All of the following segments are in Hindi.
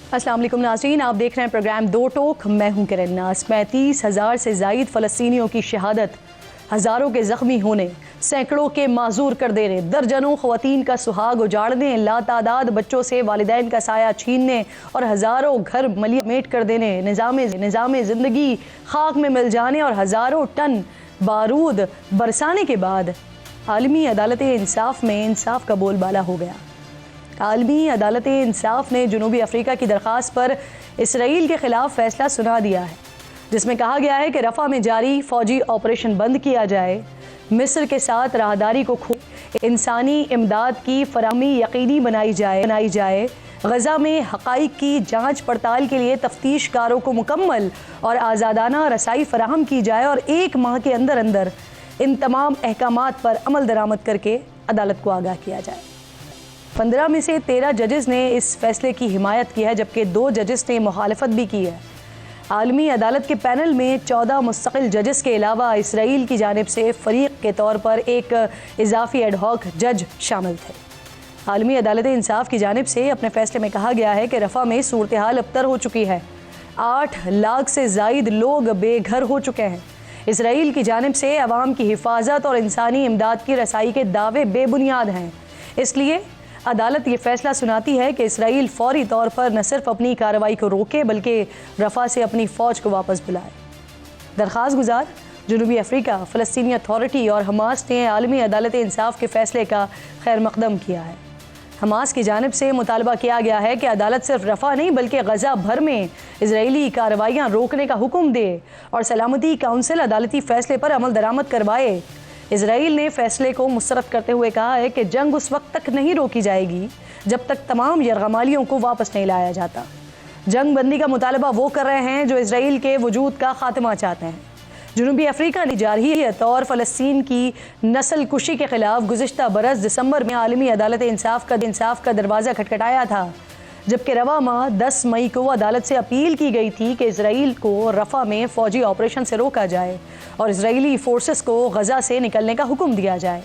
अस्सलाम वालेकुम नाज़रीन, आप देख रहे हैं प्रोग्राम दो टोक। मैं हूं किरण नाज़। 35,000 से ज़ायद फ़लस्तीनियों की शहादत, हज़ारों के ज़ख्मी होने, सैकड़ों के माजूर कर देने, दर्जनों ख़वातीन का सुहाग उजाड़ने, लातादाद बच्चों से वालिदैन का साया छीनने और हज़ारों घर मलिया कर देने, निज़ाम ज़िंदगी खाक में मिल जाने और हज़ारों टन बारूद बरसाने के बाद आलमी अदालत इंसाफ में इंसाफ का बोलबाला हो गया। आलमी अदालत इंसाफ ने जनूबी अफ्रीका की दरख्वास्त पर इसराइल के ख़िलाफ़ फ़ैसला सुना दिया है, जिसमें कहा गया है कि रफ़ा में जारी फ़ौजी ऑपरेशन बंद किया जाए, मिस्र के साथ राहदारी को इंसानी इमदाद की फराहमी यकीनी बनाई जाए, गज़ा में हक़ाइक़ की जाँच पड़ताल के लिए तफ्तीशकारों को मुकम्मल और आज़ादाना रसाई फराहम की जाए और 1 माह के अंदर अंदर इन तमाम अहकामात पर अमल दरामद करके अदालत को आगाह किया जाए। 15 में से 13 जजेस ने इस फैसले की हिमायत की है, जबकि 2 जजेस ने मुखालफत भी की है। आलमी अदालत के पैनल में 14 मुस्तकिल जजेस के अलावा इसराइल की जानिब से फ़रीक के तौर पर एक इजाफी एडहॉक जज शामिल थे। आलमी अदालत इंसाफ की जानिब से अपने फैसले में कहा गया है कि रफ़ा में सूरत हाल अबतर हो चुकी है। 8 लाख से ज़ायद लोग बेघर हो चुके हैं। इसराइल की जानिब से अवाम की हिफाजत और इंसानी इमदाद की रसाई के दावे बेबुनियाद हैं। इसलिए अदालत ये फैसला सुनाती है कि इसराइल फौरी तौर पर न सिर्फ अपनी कार्रवाई को रोके बल्कि रफ़ा से अपनी फ़ौज को वापस बुलाए। दरख्वास्त गुजार जनूबी अफ्रीका, फ़लस्तीनी अथॉरिटी और हमास ने आलमी अदालत इंसाफ के फ़ैसले का खैर मकदम किया है। हमास की जानिब से मुतालबा किया गया है कि अदालत सिर्फ रफ़ा नहीं बल्कि गज़ा भर में इजरायली कार्रवाइयाँ रोकने का हुक्म दे और सलामती काउंसिल अदालती फ़ैसले पर अमल दरामद करवाए। इसराइल ने फैसले को मुस्तरद करते हुए कहा है कि जंग उस वक्त तक नहीं रोकी जाएगी जब तक तमाम यरगमालियों को वापस नहीं लाया जाता। जंग बंदी का मुतालबा वो कर रहे हैं जो इसराइल के वजूद का खात्मा चाहते हैं। जनूबी अफ्रीका ने जारहियत और फ़लस्तीन की नस्ल कुशी के ख़िलाफ़ गुज़िश्ता बरस दिसंबर में आलमी अदालत इंसाफ का दरवाज़ा खटखटाया था, जबकि रवा माह 10 मई को अदालत से अपील की गई थी कि इसराइल को रफ़ा में फ़ौजी ऑपरेशन से रोका जाए और इसराइली फ़ोर्सेस को गज़ा से निकलने का हुक्म दिया जाए।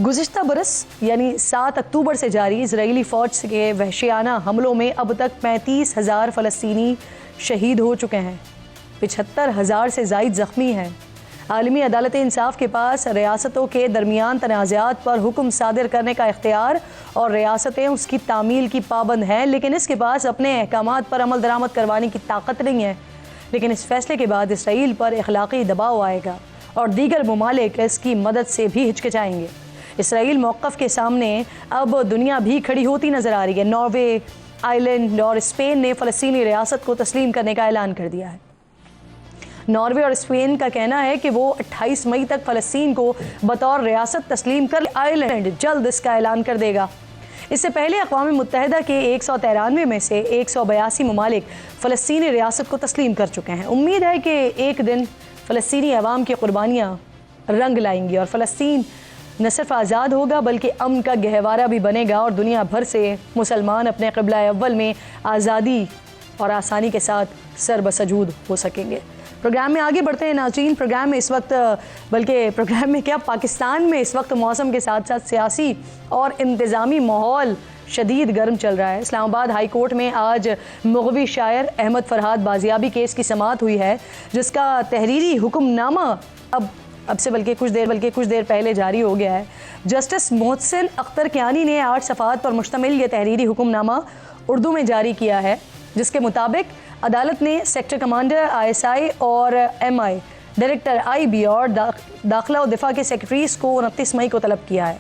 गुज़िश्ता बरस यानी 7 अक्टूबर से जारी इसराइली फ़ौज के वहशियाना हमलों में अब तक 35,000 फ़लस्तीनी शहीद हो चुके हैं, 75,000 से ज़ायद ज़ख्मी हैं। आलमी अदालत इंसाफ के पास रियासतों के दरमियान तनाज़ात पर हुक्म सादिर करने का इख्तियार और रियासतें उसकी तामील की पाबंद हैं, लेकिन इसके पास अपने अहकामात पर अमल दरामद करवाने की ताकत नहीं है। लेकिन इस फैसले के बाद इसराइल पर इखलाक़ी दबाव आएगा और दीगर ममालिक इसकी मदद से भी हिचकिचाएंगे। इसराइल मौक़िफ़ के सामने अब दुनिया भी खड़ी होती नज़र आ रही है। नॉर्वे, आयरलैंड और स्पेन ने फ़लस्तीनी रियासत को तस्लीम करने का ऐलान कर दिया है। नॉर्वे और स्पेन का कहना है कि वो 28 मई तक फ़लस्तीन को बतौर रियासत तस्लीम कर, आयरलैंड जल्द इसका ऐलान कर देगा। इससे पहले अक़वाम मुत्तहिदा के 193 में से 182 ममालिक फ़लस्तीनी रियासत को तस्लीम कर चुके हैं। उम्मीद है कि एक दिन फ़लस्तीनी अवाम की क़ुरबानियाँ रंग लाएंगी और फ़लस्तीन न सिर्फ आज़ाद होगा बल्कि अमन का गहवारा भी बनेगा और दुनिया भर से मुसलमान अपने क़िबला अव्वल में आज़ादी और आसानी के साथ सरबसजूद हो सकेंगे। प्रोग्राम में आगे बढ़ते हैं नाज़रीन। प्रोग्राम में इस वक्त पाकिस्तान में इस वक्त मौसम के साथ साथ सियासी और इंतज़ामी माहौल शदीद गर्म चल रहा है। इस्लामाबाद हाई कोर्ट में आज मुग़वी शायर अहमद फ़रहाद बाजियाबी केस की समाअत हुई है, जिसका तहरीरी हुक्मनामा अब से बल्कि कुछ देर पहले जारी हो गया है। जस्टिस मोहसिन अख्तर कियानी ने 8 सफ़हात पर मुश्तमिल ये तहरीरी हुक्मनामा उर्दू में जारी किया है, जिसके मुताबिक अदालत ने सेक्टर कमांडर ISI और MI, डायरेक्टर IB और दाखिला और दिफा के सेक्रेटरीज को 29 मई को तलब किया है।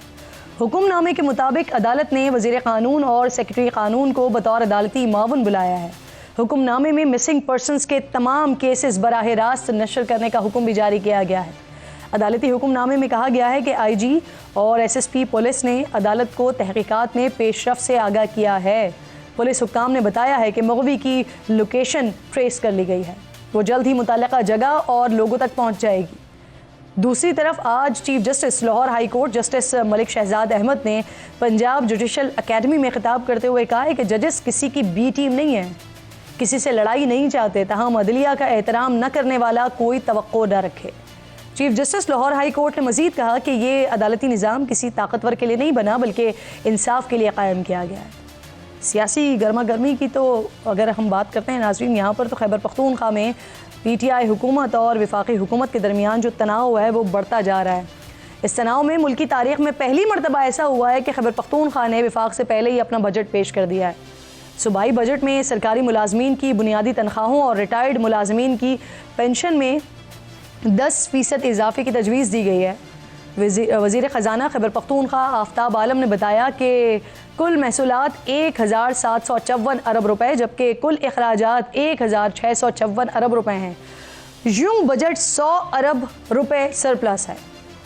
हुक्मनामे के मुताबिक अदालत ने वज़ीर क़ानून और सेक्रेटरी क़ानून को बतौर अदालती मावन बुलाया है। हुक्मनामे में मिसिंग पर्सनस के तमाम केसेस बराह रास्त नशर करने का हुक्म भी जारी किया गया है। अदालती हुक्मनामे में कहा गया है कि IG और SSP पुलिस ने अदालत को तहक़ीक़ात में पेशरफ़ से आगाह किया है। पुलिस हुक्काम ने बताया है कि मुग़वी की लोकेशन ट्रेस कर ली गई है, वो जल्द ही मुतल्लक़ा जगह और लोगों तक पहुँच जाएगी। दूसरी तरफ आज chief justice Lahore high court justice Malik Shahzad Ahmad ने पंजाब जुडिशल अकेडमी में खिताब करते हुए कहा है कि जजेस किसी की बी टीम नहीं है, किसी से लड़ाई नहीं चाहते, तहम अदलिया का एहतराम न करने वाला कोई तवक्को न रखे। Chief justice Lahore high court ने मज़ीद कहा कि ये अदालती निज़ाम किसी ताकतवर के लिए नहीं बना बल्कि इंसाफ के लिए कायम किया गया है। सियासी गर्मा गर्मी की तो अगर हम बात करते हैं नाज़रीन, यहाँ पर तो खैबर पख्तूनख्वा में PTI हुकूमत और वफाकी हुकूमत के दरमियान जो तनाव है वो बढ़ता जा रहा है। इस तनाव में मुल्क की तारीख में पहली मरतबा ऐसा हुआ है कि खैबर पख्तूनख्वा ने वफाक से पहले ही अपना बजट पेश कर दिया है। सूबाई बजट में सरकारी मुलाजमीन की बुनियादी तनख्वाहों और रिटायर्ड मुलाजमीन की पेंशन में 10% इजाफे की तजवीज़ दी गई है। वज़ीर ख़जाना खैबर पख्तूनख्वा आफ्ताब आलम ने बताया कि कुल महसूलात 1754 अरब रुपए जबकि कुल अखराजात 1656 अरब रुपए हैं। यूं बजट 100 अरब रुपए सरप्लस है।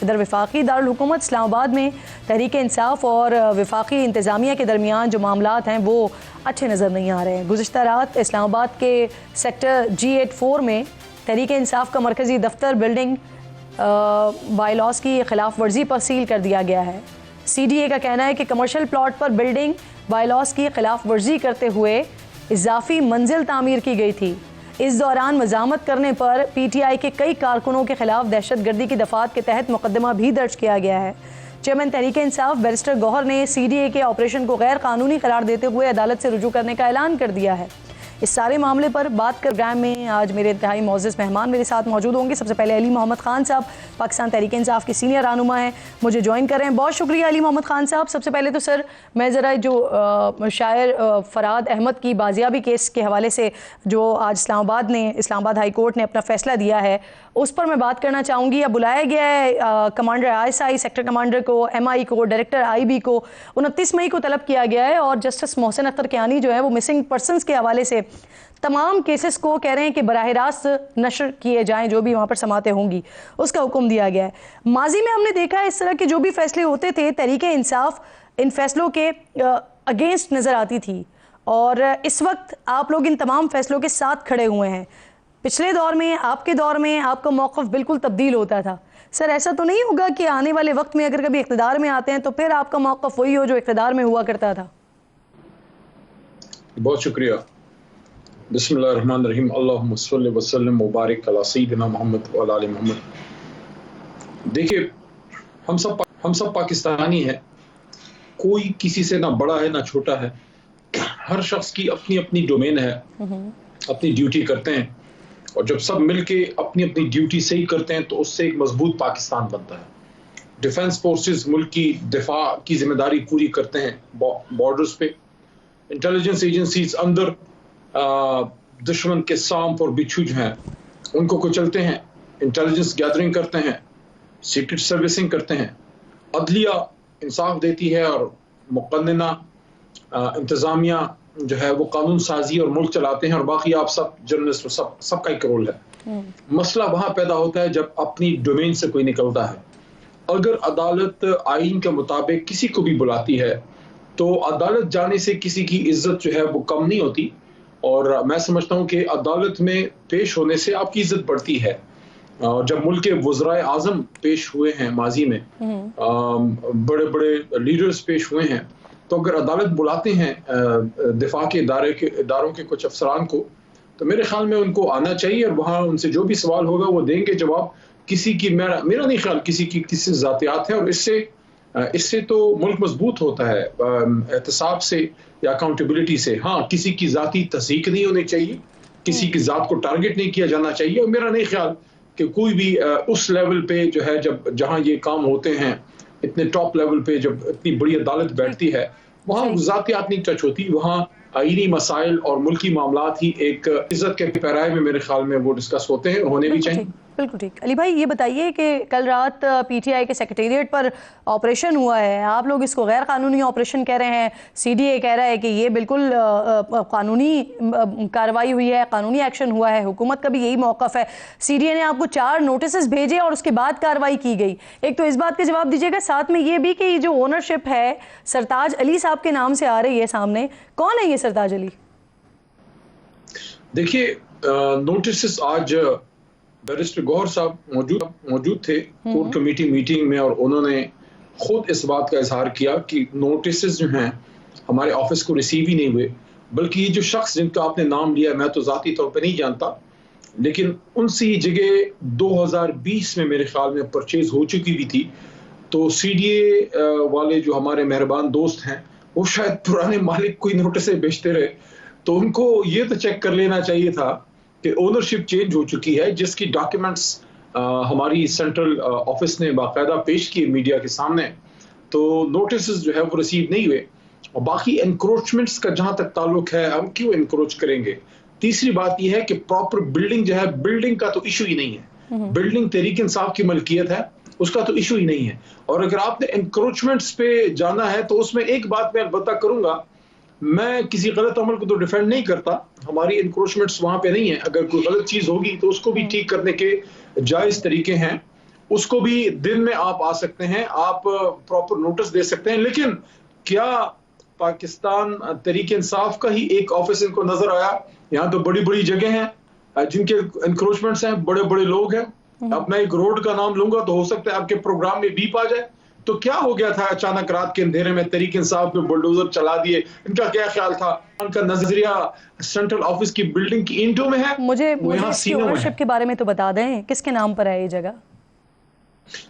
इधर वफाकी दारुल हुकूमत इस्लामाबाद में तहरीक इंसाफ और वफाकी इंतज़ामिया के दरमियान जो मामलात हैं वो अच्छे नज़र नहीं आ रहे हैं। गुज़िश्ता रात इस्लामाबाद के सेक्टर G84 में तहरीक इंसाफ का मरकज़ी दफ्तर बिल्डिंग बायलॉज की खिलाफ वर्जी पर सील कर दिया गया है। CDA का कहना है कि कमर्शियल प्लॉट पर बिल्डिंग बायलॉज की खिलाफ वर्जी करते हुए इजाफी मंजिल तामीर की गई थी। इस दौरान मज़ामत करने पर PTI के कई कारकुनों के खिलाफ दहशतगर्दी की दफ़ात के तहत मुकदमा भी दर्ज किया गया है। चेयरमैन तहरीक इंसाफ बैरिस्टर गौहर ने CDA के ऑपरेशन को गैर कानूनी करार देते हुए अदालत से रुजू करने का ऐलान कर दिया है। इस सारे मामले पर बात कर प्रोग्राम में आज मेरे इंतहाई मोअज़्ज़ज़ मेहमान मेरे साथ मौजूद होंगे। सबसे पहले अली मोहम्मद खान साहब, पाकिस्तान तहरीक इंसाफ के सीनियर रहनुमा हैं, मुझे ज्वाइन कर रहे हैं। बहुत शुक्रिया अली मोहम्मद खान साहब। सबसे पहले तो सर मैं ज़रा जो शायर फ़राद अहमद की बाजियाबी केस के हवाले से जो आज इस्लामाबाद हाई कोर्ट ने अपना फ़ैसला दिया है उस पर मैं बात करना चाहूँगी। अब बुलाया गया है कमांडर ISI सेक्टर कमांडर को, MI को, डायरेक्टर IB को 29 मई को तलब किया गया है और जस्टिस मोहसिन अख्तर कियानी जो है वो मिसिंग पर्सनस के हवाले से तमाम केसेस को कह रहे हैं कि बराह रास्त नशर किए जाएं, जो भी वहाँ पर समातें होंगी उसका हुक्म दिया गया है। माजी में हमने देखा है इस तरह के जो भी फैसले होते थे तहरीक इंसाफ इन फैसलों के अगेंस्ट नज़र आती थी और इस वक्त आप लोग इन तमाम फैसलों के साथ खड़े हुए हैं। पिछले दौर में आपके दौर में आपका मौक़िफ़ बिल्कुल तब्दील होता था। सर ऐसा तो नहीं होगा कि आने वाले वक्त में अगर कभी इक़्तिदार में आते हैं तो फिर आपका मौक़िफ़ वही हो जो इक़्तिदार में हुआ करता था? बहुत शुक्रिया। बिस्मिल्लाहिर्रहमानिर्रहीम। अल्लाहुम्मा सल्लि व सल्लिम व बारिक अला सय्यिदिना मोहम्मद व अला आलि मोहम्मद। देखिए हम सब पाकिस्तानी हैं, कोई किसी से ना बड़ा है ना छोटा है। हर शख्स की अपनी अपनी डोमेन है, अपनी ड्यूटी करते हैं और जब सब मिलके अपनी अपनी ड्यूटी सही करते हैं तो उससे एक मजबूत पाकिस्तान बनता है। डिफेंस फोर्सेस मुल्क की दिफा की जिम्मेदारी पूरी करते हैं बॉर्डर्स पे। इंटेलिजेंस एजेंसीज अंदर दुश्मन के सांप और बिच्छू जो हैं उनको कुचलते हैं, इंटेलिजेंस गैदरिंग करते हैं, सीक्रेट सर्विसिंग करते हैं, अदलिया इंसाफ देती है और मुक़न्नना इंतज़ामिया जो है वो कानून साजी और मुल्क चलाते हैं और बाकी आप सब जर्नलिस्ट सबका एक रोल है। मसला वहाँ पैदा होता है जब अपनी डोमेन से कोई निकलता है। अगर अदालत आइन के मुताबिक किसी को भी बुलाती है तो अदालत जाने से किसी की इज्जत जो है वो कम नहीं होती और मैं समझता हूँ कि अदालत में पेश होने से आपकी इज्जत बढ़ती है। जब मुल्क के वज़राए आज़म पेश हुए हैं माजी में, बड़े बड़े लीडर्स पेश हुए हैं, तो अगर अदालत बुलाते हैं दिफा के इदारों के कुछ अफसरान को तो मेरे ख्याल में उनको आना चाहिए और वहाँ उनसे जो भी सवाल होगा वो देंगे जवाब। किसी की मेरा नहीं ख्याल किसी की किसी ज़ातियात है और इससे तो मुल्क मजबूत होता है एहतसाब से या अकाउंटेबिलिटी से। हाँ, किसी की ज़ाती तस्दीक नहीं होनी चाहिए, किसी की ज़ात को टारगेट नहीं किया जाना चाहिए और मेरा नहीं ख्याल कि कोई भी उस लेवल पे जो है जहाँ ये काम होते हैं इतने टॉप लेवल पे जब इतनी बड़ी अदालत बैठती है वहाँ ज़ातियात नहीं टच होती, वहाँ आईनी मसाइल और मुल्की मामलात ही एक इज्जत के पैराए में मेरे ख्याल में वो डिस्कस होते हैं और होने भी चाहिए। बिल्कुल ठीक। अली भाई ये बताइए कि कल रात PTI के सेक्रेटेरिएट पर ऑपरेशन हुआ है, आप लोग इसको गैर कानूनी ऑपरेशन कह रहे हैं, CDA कह रहा है कि ये बिल्कुल कानूनी कार्रवाई हुई है, कानूनी एक्शन हुआ है, हुकूमत का भी यही मौक़िफ़ है। CDA ने आपको 4 नोटिस भेजे और उसके बाद कार्रवाई की गई। एक तो इस बात का जवाब दीजिएगा, साथ में ये भी कि जो ओनरशिप है सरताज अली साहब के नाम से आ रही है सामने, कौन है ये सरताज अली? देखिए नोटिस आज बैरिस्टर गौहर साहब मौजूद थे कोर्ट कमेटी मीटिंग में और उन्होंने खुद इस बात का इजहार किया कि नोटिस जो हैं हमारे ऑफिस को रिसीव ही नहीं हुए, बल्कि ये जो शख्स जिनका आपने नाम लिया मैं तो ज़ाती तौर पे नहीं जानता, लेकिन उनसे ये जगह 2020 में मेरे ख्याल में परचेज हो चुकी भी थी। तो CDA वाले जो हमारे मेहरबान दोस्त हैं वो शायद पुराने मालिक कोई नोटिस भेजते रहे। तो उनको ये तो चेक कर लेना चाहिए था कि ओनरशिप चेंज हो चुकी है, जिसकी डॉक्यूमेंट्स हमारी सेंट्रल ऑफिस ने बाकायदा पेश किए मीडिया के सामने। तो नोटिस जो है वो रिसीव नहीं हुए। और बाकी एनक्रोचमेंट्स का जहां तक ताल्लुक है, हम क्यों एनक्रोच करेंगे। तीसरी बात यह है कि प्रॉपर बिल्डिंग जो है, बिल्डिंग का तो इशू ही नहीं है। बिल्डिंग तहरीक इंसाफ की मलकियत है, उसका तो इशू ही नहीं है। और अगर आपने एनक्रोचमेंट्स पे जाना है तो उसमें एक बात मैं अलबत्ता करूंगा, मैं किसी गलत अमल को तो डिफेंड नहीं करता, हमारी इंक्रोचमेंट्स वहां पे नहीं है। अगर कोई गलत चीज होगी तो उसको भी ठीक करने के जायज तरीके हैं, उसको भी दिन में आप आ सकते हैं, आप प्रॉपर नोटिस दे सकते हैं। लेकिन क्या पाकिस्तान तहरीक इंसाफ का ही एक ऑफिस इनको नजर आया? यहाँ तो बड़ी बड़ी जगह हैं जिनके इंक्रोचमेंट्स हैं, बड़े बड़े लोग हैं। अब मैं एक रोड का नाम लूंगा तो हो सकता है आपके प्रोग्राम में बीप आ जाए। तो क्या हो गया था अचानक रात के अंधेरे में तहरीक इंसाफ में बुलडोजर चला दिए? इनका क्या ख्याल था? उनका नजरिया सेंट्रल ऑफिस की बिल्डिंग की ईंटों में है, मुझे वो यहाँ इसकी सीनों में ओनरशिप है। के बारे में तो बता दें, किसके नाम पर है ये जगह?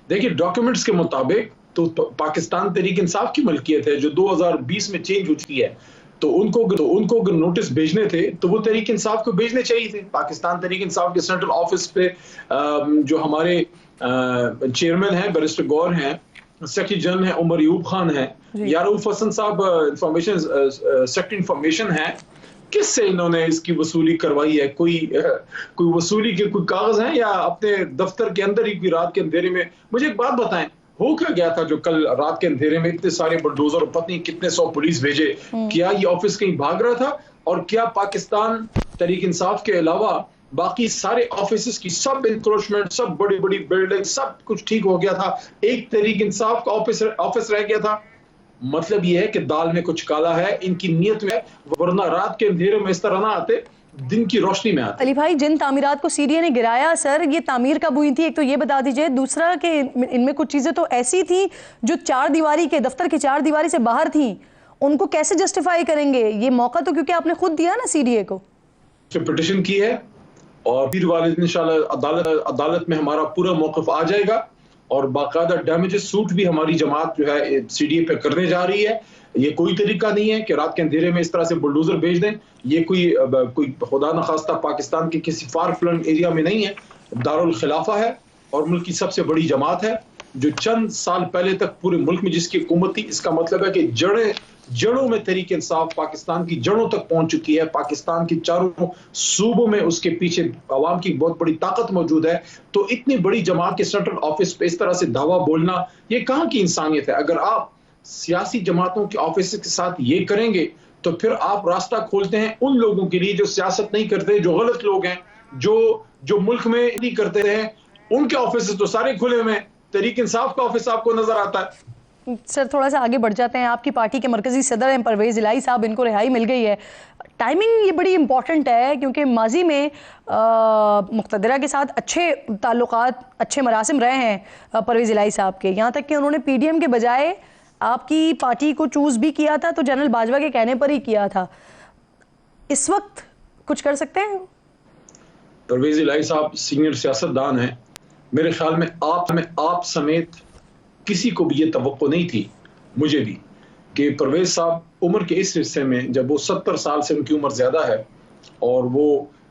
देखिए, डॉक्यूमेंट्स के मुताबिक तो पाकिस्तान तहरीक इंसाफ की मलकियत है, जो 2020 में चेंज हो चुकी है। तो उनको अगर नोटिस भेजने थे तो वो तहरीक इंसाफ को भेजने चाहिए थे। पाकिस्तान तहरीक इंसाफ के सेंट्रल ऑफिस पे जो हमारे चेयरमैन हैं बैरिस्टर गौर हैं, सेक्रेटरी जनरल हैं उमर यूब खान हैं, यारूफ हसन साहब इंफॉर्मेशन सेक्रेटरी इंफॉर्मेशन हैं, किससे इन्होंने इसकी वसूली करवाई है? कोई वसूली के कोई कागज हैं या अपने दफ्तर के अंदर ही कोई रात के अंधेरे में? मुझे एक बात बताएं, हो क्या गया था जो कल रात के अंधेरे में इतने सारे बुलडोजर, पत्नी कितने 100 पुलिस भेजे? क्या ये ऑफिस कहीं भाग रहा था? और क्या पाकिस्तान तहरीक इंसाफ के अलावा बाकी सारे ऑफिस की सब इंक्रोचमेंट, सब बड़ी बड़ी बिल्डिंग, सब कुछ ठीक हो गया था, एक तहरीक इंसाफ का ऑफिस रह गया था? मतलब यह है कि दाल में कुछ काला है इनकी नीयत में, वरना रात के अंधेरे में इस तरह ना आते, दिन की रोशनी में आते। अली भाई, जिन तामीरात को सीडीए ने गिराया सर, ये तामीर कब हुई थी? एक तो ये बता दीजिए। दूसरा कि इनमें कुछ चीजें तो ऐसी थी जो चार दीवारी के दफ्तर की चार दीवारी से बाहर थी, उनको कैसे जस्टिफाई करेंगे? ये मौका तो क्योंकि आपने खुद दिया ना सीडीए को। पिटिशन की है और फिर वाले इंशाल्लाह अदालत में हमारा पूरा मौक़िफ़ आ जाएगा और बाकायदा डैमेजेस सूट भी हमारी जमात जो है सीडीए पे करने जा रही है। ये कोई तरीका नहीं है कि रात के अंधेरे में इस तरह से बुलडोजर भेज दें। ये कोई खुदा न खास्ता पाकिस्तान के किसी फार फ्लंग एरिया में नहीं है, दारुल खिलाफा है और मुल्क की सबसे बड़ी जमात है, जो चंद साल पहले तक पूरे मुल्क में जिसकी हुकूमत थी। इसका मतलब है कि जड़ों में तहरीक इंसाफ पाकिस्तान की जड़ों तक पहुंच चुकी है। पाकिस्तान की चारों सूबों में उसके पीछे अवाम की बहुत बड़ी ताकत मौजूद है। तो इतनी बड़ी जमात के सेंट्रल ऑफिस पे इस तरह से धावा बोलना, ये कहाँ की इंसानियत है? अगर आप सियासी जमातों के ऑफिस के साथ ये करेंगे तो फिर आप रास्ता खोलते हैं उन लोगों के लिए जो सियासत नहीं करते, जो गलत लोग हैं, जो मुल्क में नहीं करते हैं, उनके ऑफिस तो सारे खुले हुए हैं। तहरीक इंसाफ का ऑफिस आपको नजर आता है। सर थोड़ा सा आगे बढ़ जाते हैं। आपकी पार्टी के मरकजी सदर हैं परवेज इलाही साहब, इनको रिहाई मिल गई है। टाइमिंग ये बड़ी इंपॉर्टेंट है क्योंकि माजी में मुक़्तदरा के साथ अच्छे ताल्लुकात, अच्छे मरासिम रहे हैं परवेज इलाही साहब के। यहाँ तक कि उन्होंने पीडीएम के बजाय आपकी पार्टी को चूज़ भी किया था तो जनरल बाजवा के कहने पर ही किया था। इस वक्त कुछ कर सकते हैं? परवेज इलाही साहब सीनियर सियासतदान हैं। मेरे ख्याल में आप समेत किसी को भी ये तवक्को नहीं थी, मुझे भी, कि परवेज साहब उम्र के इस हिस्से में, जब वो 70 साल से उनकी उम्र ज़्यादा है और वो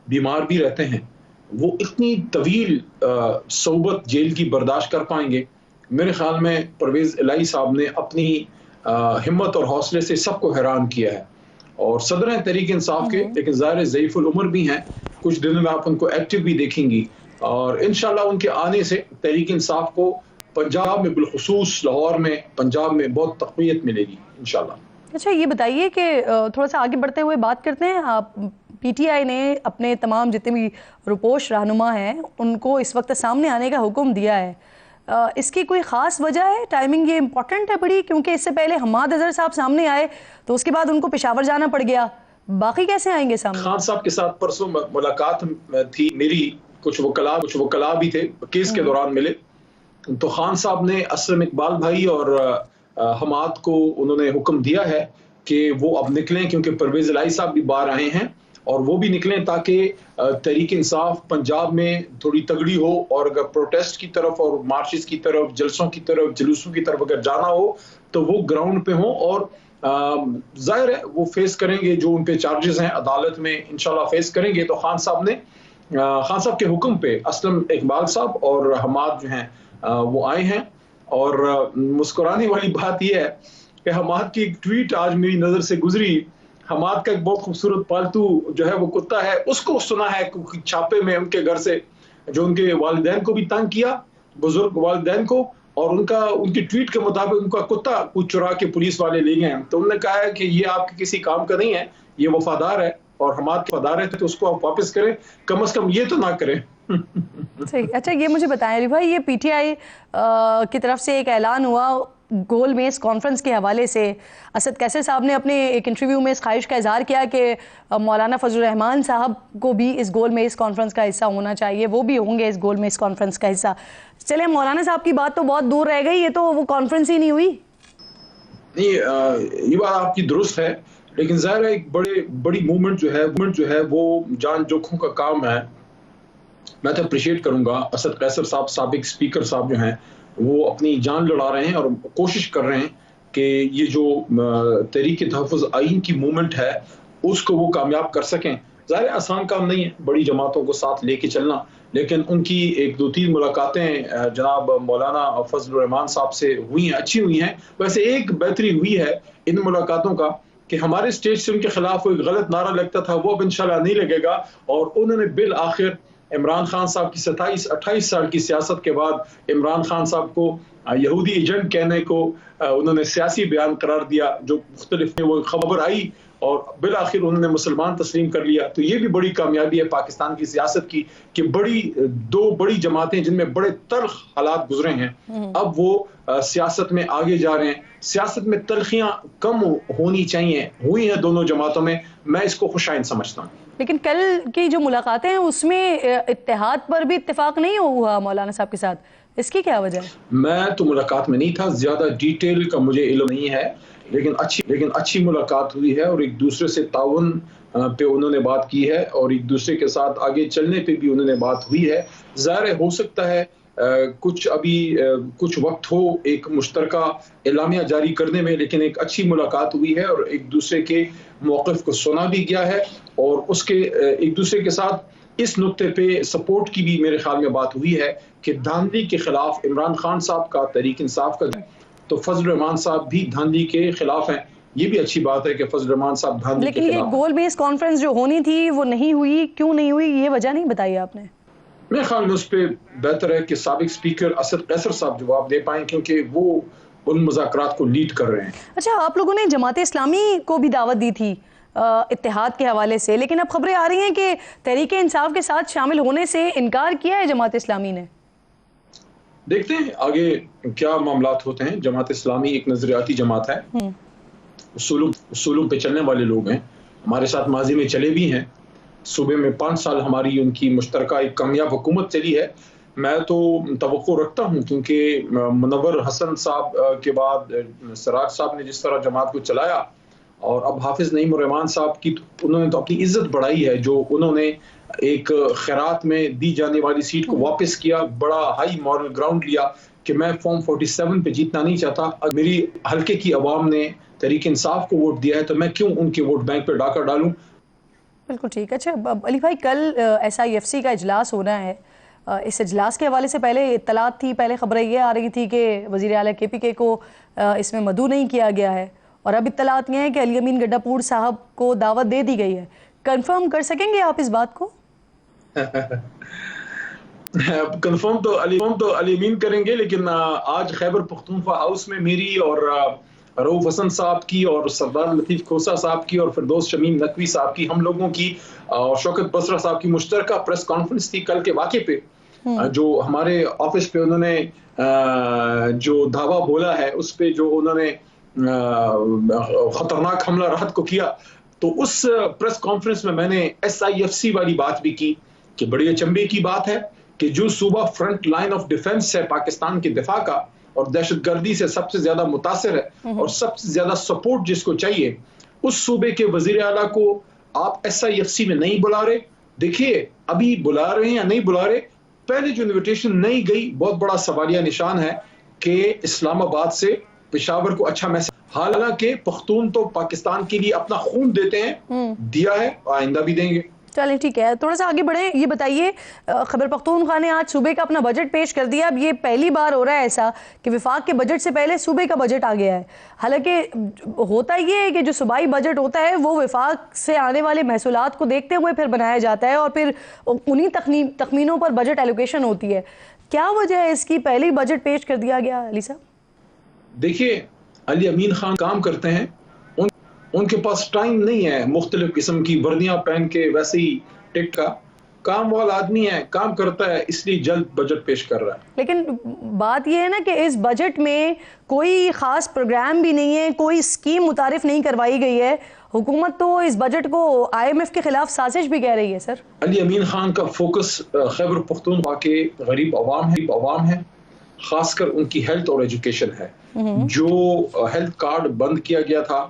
बीमार भी रहते हैं, वो इतनी तवील सोबत जेल की बर्दाश्त कर पाएंगे? मेरे ख्याल में परवेज इलाही साहब ने अपनी हिम्मत और हौसले से सबको हैरान किया है। और सदर हैं तहरीक इंसाफ के, लेकिन ज़ाहिर ज़ईफ़ुल उम्र भी हैं। कुछ दिनों में आप उनको एक्टिव भी देखेंगी और इंशाल्लाह उनके आने से तहरीक इंसाफ को पंजाब में, बिलखुसूस लाहौर में, पंजाब में बहुत तक़वियत मिलेगी इंशाल्लाह। अच्छा, ये बताइए कि थोड़ा सा आगे बढ़ते हुए बात करते हैं। आप पीटीआई ने अपने तमाम जितने भी रुपोश रहनुमा हैं उनको इस वक्त सामने आने का हुक्म दिया है। इसकी कोई ख़ास वजह है? टाइमिंग ये इम्पोर्टेंट है बड़ी, क्योंकि इससे पहले हमाद अज़हर साहब सामने आए तो उसके बाद उनको पेशावर जाना पड़ गया। बाकी कैसे आएंगे सामने? खान साहब के साथ परसों मुलाकात थी मेरी, कुछ वकला भी थे, केस के दौरान मिले। तो खान साहब ने असलम इकबाल भाई और हमाद को उन्होंने हुक्म दिया है कि वो अब निकलें, क्योंकि परवेज इलाही साहब भी बाहर आए हैं और वो भी निकलें ताकि तहरीक इंसाफ पंजाब में थोड़ी तगड़ी हो। और अगर प्रोटेस्ट की तरफ और मार्चेस की तरफ, जलसों की तरफ, जुलूसों की तरफ अगर जाना हो तो वो ग्राउंड पे हो और जाहिर है वो फेस करेंगे, जो उन पे चार्जेस हैं अदालत में इंशाल्लाह फेस करेंगे। तो खान साहब के हुक्म पे असलम इकबाल साहब और हमाद जो हैं वो आए हैं। और मुस्कुराने वाली बात यह है कि हमाद की एक ट्वीट आज मेरी नज़र से गुजरी। हमाद का एक बहुत खूबसूरत पालतू जो है वो कुत्ता है, उसको सुना है छापे में उनके घर से, जो उनके वालिदैन को भी तंग किया, बुजुर्ग वालिदैन को, और उनकी ट्वीट के मुताबिक उनका कुत्ता कुछ चुरा के पुलिस वाले ले गए हैं। तो उन्होंने कहा है कि ये आपके किसी काम का नहीं है, ये वफादार है और हमाद के वफादार है, तो उसको आप वापस करें, कम से कम ये तो ना करें। सही। अच्छा, ये मुझे बताएं अली भाई, ये पीटीआई की तरफ से एक ऐलान हुआ गोल मेज कॉन्फ्रेंस के हवाले से। असद कैसर साहब ने अपने एक इंटरव्यू में इस ख्वाहिश का इजहार किया कि मौलाना फजलुर रहमान साहब को भी इस गोल मेज कॉन्फ्रेंस का हिस्सा होना चाहिए, वो भी होंगे इस गोल मेज कॉन्फ्रेंस का हिस्सा। चले, मौलाना साहब की बात तो बहुत दूर रह गई, ये तो वो कॉन्फ्रेंस ही नहीं हुई। नहीं, ये बात आपकी दुरुस्त है, लेकिन ज़ाहिर है एक बड़ी मूवमेंट जो है वो जान जोखों का काम है। मैं तो अप्रिशिएट करूंगा असद कैसर साहब, साबिक स्पीकर साहब जो हैं वो अपनी जान लड़ा रहे हैं और कोशिश कर रहे हैं कि ये जो तहरीक तहफ़्फ़ुज़ आइन की मूवमेंट है उसको वो कामयाब कर सकें। ज़ाहिर है आसान काम नहीं है बड़ी जमातों को साथ लेके चलना, लेकिन उनकी एक दो तीन मुलाकातें जनाब मौलाना फजलुर रहमान साहब से हुई हैं, अच्छी हुई हैं। वैसे एक बेहतरी हुई है इन मुलाकातों का कि हमारे स्टेज से उनके खिलाफ कोई गलत नारा लगता था, वो अब इंशाल्लाह नहीं लगेगा। और उन्होंने बिल आखिर इमरान खान साहब की 27-28 साल की सियासत के बाद इमरान खान साहब को यहूदी एजेंट कहने को उन्होंने सियासी बयान करार दिया, जो मुख्तलिफ में वो खबर आई और बिल आखिर उन्होंने मुसलमान तस्लीम कर लिया। तो ये भी बड़ी कामयाबी है पाकिस्तान की सियासत की कि दो बड़ी जमातें जिनमें बड़े तल्ख हालात गुजरे हैं, अब वो सियासत में आगे जा रहे हैं। सियासत में तलखियां कम होनी चाहिए, हुई हैं दोनों जमातों में, मैं इसको खुशाइन समझता हूँ। लेकिन कल की जो मुलाकातें हैं उसमें इत्तेहाद पर भी इत्तेफाक नहीं हुआ मौलाना साहब के साथ, इसकी क्या वजह है? मैं तो मुलाकात में नहीं था, ज्यादा डिटेल का मुझे इल्म नहीं है, लेकिन अच्छी मुलाकात हुई है और एक दूसरे से ताउन पे उन्होंने बात की है और एक दूसरे के साथ आगे चलने पे भी उन्होंने बात हुई है। ज़ाहिर हो सकता है कुछ वक्त हो एक मुश्तरका एलामिया जारी करने में, लेकिन एक अच्छी मुलाकात हुई है और एक दूसरे के मौक़िफ़ को सुना भी गया है और उसके एक दूसरे के साथ इस नुक्ते पे सपोर्ट की भी मेरे ख्याल में बात हुई है कि धांधली के खिलाफ इमरान खान साहब का तहरीक इंसाफ का, तो फजलुर रहमान साहब भी धांधली के खिलाफ हैं। ये भी अच्छी बात है कि फजलुर रहमान साहब धांधली के खिलाफ। लेकिन ये गोल बेस कॉन्फ्रेंस जो होनी थी वो नहीं हुई, क्यों नहीं हुई, ये वजह नहीं बताई आपने? मेरे ख्याल में उस पर बेहतर है कि साबिक स्पीकर असद कैसर साहब जवाब दे पाएं, क्योंकि वो उन मुज़ाकरात को लीड कर रहे हैं। अच्छा, आप लोगों ने जमात इस्लामी को भी दावत दी थी इत्तेहाद के हवाले से, लेकिन अब खबरें आ रही हैं कि तहरीक इंसाफ के साथ शामिल होने से इनकार किया है जमात इस्लामी ने। देखते हैं आगे क्या मामलात होते हैं। जमात इस्लामी एक नजरियाती जमात है, उसूलों पे चलने वाले लोग हैं, हमारे साथ माजी में चले भी हैं। सूबे में 5 साल हमारी उनकी मुश्तरका एक कामयाब हुकूमत चली है। मैं तो तवक्को रखता हूँ, क्योंकि मुनव्वर हसन साहब के बाद सराज साहब ने जिस तरह जमात को चलाया और अब हाफिज नईम रहमान साहब की उन्होंने तो अपनी इज्जत बढ़ाई है, जो उन्होंने एक खैरात में दी जाने वाली सीट को वापस किया, बड़ा हाई मॉरल ग्राउंड लिया कि मैं फॉर्म 47 पे जीतना नहीं चाहता, अगर मेरी हल्के की आवाम ने तहरीक इंसाफ को वोट दिया है तो मैं क्यों उनके वोट बैंक पे डाका डालूं। बिल्कुल ठीक। अच्छा अली भाई, कल SIFC का इजलास होना है, इस इजलास के हवाले से पहले इत्तलात थी, पहले खबरें ये आ रही थी कि वज़ीर आला KPK को इसमें मदऊ नहीं किया गया है, और अब इत्तलात ये हैं कि अली अमीन गड्ढापुर साहब को दावत दे दी गई है। कंफर्म कर सकेंगे आप इस बात को? कंफर्म तो अली अमीन करेंगे, लेकिन आज खैबर पख्तूनख्वा हाउस में मेरी और रऊफ हसन साहब की और सरदार लतीफ़ खोसा साहब की और फिरदौस शमीम नकवी साहब की, हम लोगों की और शौकत बसरा साहब की मुश्तरका प्रेस कॉन्फ्रेंस थी कल के वाक़े पे, जो हमारे ऑफिस पे उन्होंने जो धावा बोला है उस पे जो उन्होंने खतरनाक हमला रात को किया, तो उस प्रेस कॉन्फ्रेंस में मैंने SIFC वाली बात भी की कि बड़ी अचंभे की बात है कि जो सूबा फ्रंट लाइन ऑफ डिफेंस है पाकिस्तान के दिफा का और दहशतगर्दी से सबसे ज्यादा मुतासिर है और सबसे ज्यादा सपोर्ट जिसको चाहिए, उस सूबे के वजीर आला को आप SIFC में नहीं बुला रहे। देखिए अभी बुला रहे हैं या नहीं बुला रहे, पहले जो इन्विटेशन नहीं गई, बहुत बड़ा सवालिया निशान है कि इस्लामाबाद से पेशावर को अच्छा मैसेज, हालांकि पख्तून तो पाकिस्तान के लिए अपना खून देते हैं, दिया है, आइंदा भी देंगे। चलें ठीक है, थोड़ा सा आगे बढ़े। ये बताइए, खैबर पख्तूनख्वा ने आज सूबे का अपना बजट पेश कर दिया। अब ये पहली बार हो रहा है ऐसा कि विफाक के बजट से पहले सूबे का बजट आ गया है। हालांकि होता ये है कि जो सूबाई बजट होता है वो विफाक से आने वाले महसूलात को देखते हुए फिर बनाया जाता है और फिर उन्हीं तखमीनों पर बजट एलोकेशन होती है। क्या वजह है इसकी, पहले ही बजट पेश कर दिया गया अली साहब? देखिए, अली अमीन खान काम करते हैं, उनके पास टाइम नहीं है मुख्तलिफ किस्म की वर्दियां पहन के वैसे ही टिक का। काम वाला आदमी है, काम करता है, इसलिए जल्द बजट पेश कर रहा है। लेकिन बात यह है ना कि इस बजट में कोई खास प्रोग्राम भी नहीं है, कोई स्कीम मुतारिफ नहीं करवाई गई है। हुकूमत तो इस बजट को IMF के खिलाफ साजिश भी कह रही है। सर, अली अमीन खान का फोकस खैबर पख्तूनख्वा के गरीब अवाम है, खासकर उनकी हेल्थ और एजुकेशन है। जो हेल्थ कार्ड बंद किया गया था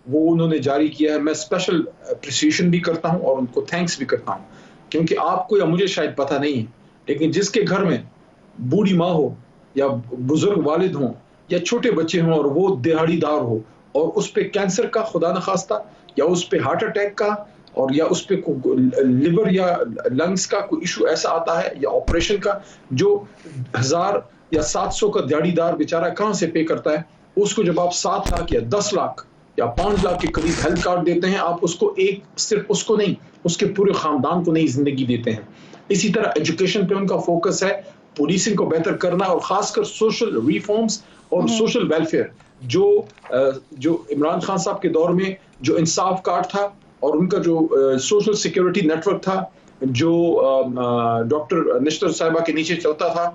वो उन्होंने जारी किया है। मैं स्पेशल अप्रिसिएशन भी करता हूं और उनको थैंक्स भी करता हूं, क्योंकि आपको या मुझे शायद पता नहीं है, लेकिन जिसके घर में बूढ़ी माँ हो या बुजुर्ग वालिद हों या छोटे बच्चे हों और वो दिहाड़ीदार हो और उस पे कैंसर का खुदा न खास्ता या उस पे हार्ट अटैक का और या उस पे लिवर या लंग्स का कोई इशू ऐसा आता है या ऑपरेशन का, जो 1000 या 700 का दिहाड़ीदार बेचारा कहां से पे करता है, उसको जब आप 7 लाख या 10 लाख या 5 लाख के करीब हेल्थ कार्ड देते हैं, आप उसको सिर्फ उसको नहीं, उसके पूरे खानदान को नई जिंदगी देते हैं। इसी तरह एजुकेशन पे उनका फोकस है, पुलिसिंग को बेहतर करना और खासकर सोशल रिफॉर्म्स और सोशल वेलफेयर। जो इमरान खान साहब के दौर में जो इंसाफ कार्ड था और उनका जो सोशल सिक्योरिटी नेटवर्क था, जो डॉक्टर निश्तर साहिबा के नीचे चलता था,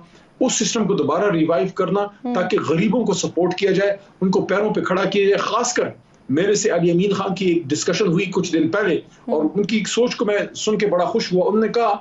उस सिस्टम को दोबारा रिवाइव करना ताकि गरीबों को सपोर्ट किया जाए, उनको पैरों पे खड़ा किया जाए। खासकर मेरे से अली अमीन खान की एक डिस्कशन हुई कुछ दिन पहले और उनकी सोच को मैं सुन के बड़ा खुश हुआ। उन्होंने कहा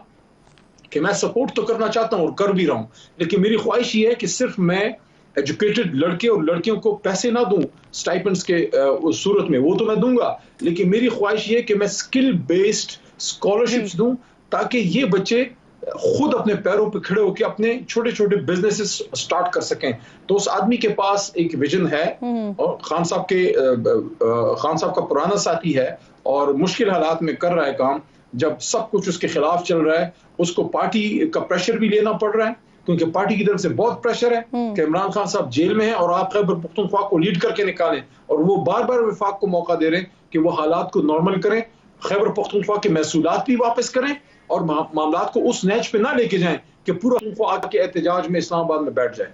कि मैं सपोर्ट तो करना चाहता हूं और कर भी रहा हूं, लेकिन मेरी ख्वाहिश ये है कि सिर्फ मैं एजुकेटेड लड़के और लड़कियों को पैसे ना दूं स्टाइपेंड्स के सूरत में, वो तो मैं दूंगा, लेकिन मेरी ख्वाहिश ये है कि मैं स्किल बेस्ड स्कॉलरशिप्स दूं ताकि ये बच्चे खुद अपने पैरों पे खड़े होकर अपने छोटे छोटे बिजनेसेस स्टार्ट कर सकें। तो उस आदमी के पास एक विजन है और खान साहब का पुराना साथी है और मुश्किल हालात में कर रहा है काम। जब सब कुछ उसके खिलाफ चल रहा है, उसको पार्टी का प्रेशर भी लेना पड़ रहा है, क्योंकि पार्टी की तरफ से बहुत प्रेशर है कि इमरान खान साहब जेल में हैं और आप खैबर पख्तूनख्वा को लीड करके निकालें, और वो बार बार वफाक को मौका दे रहे हैं कि वो हालात को नॉर्मल करें, खैबर पख्तूनख्वा के महसूलात भी वापस करें और मामलात को उस नेच पे ना लेके जाएं कि पूरा आके एहतजाज में इस्लामाबाद में बैठ जाए,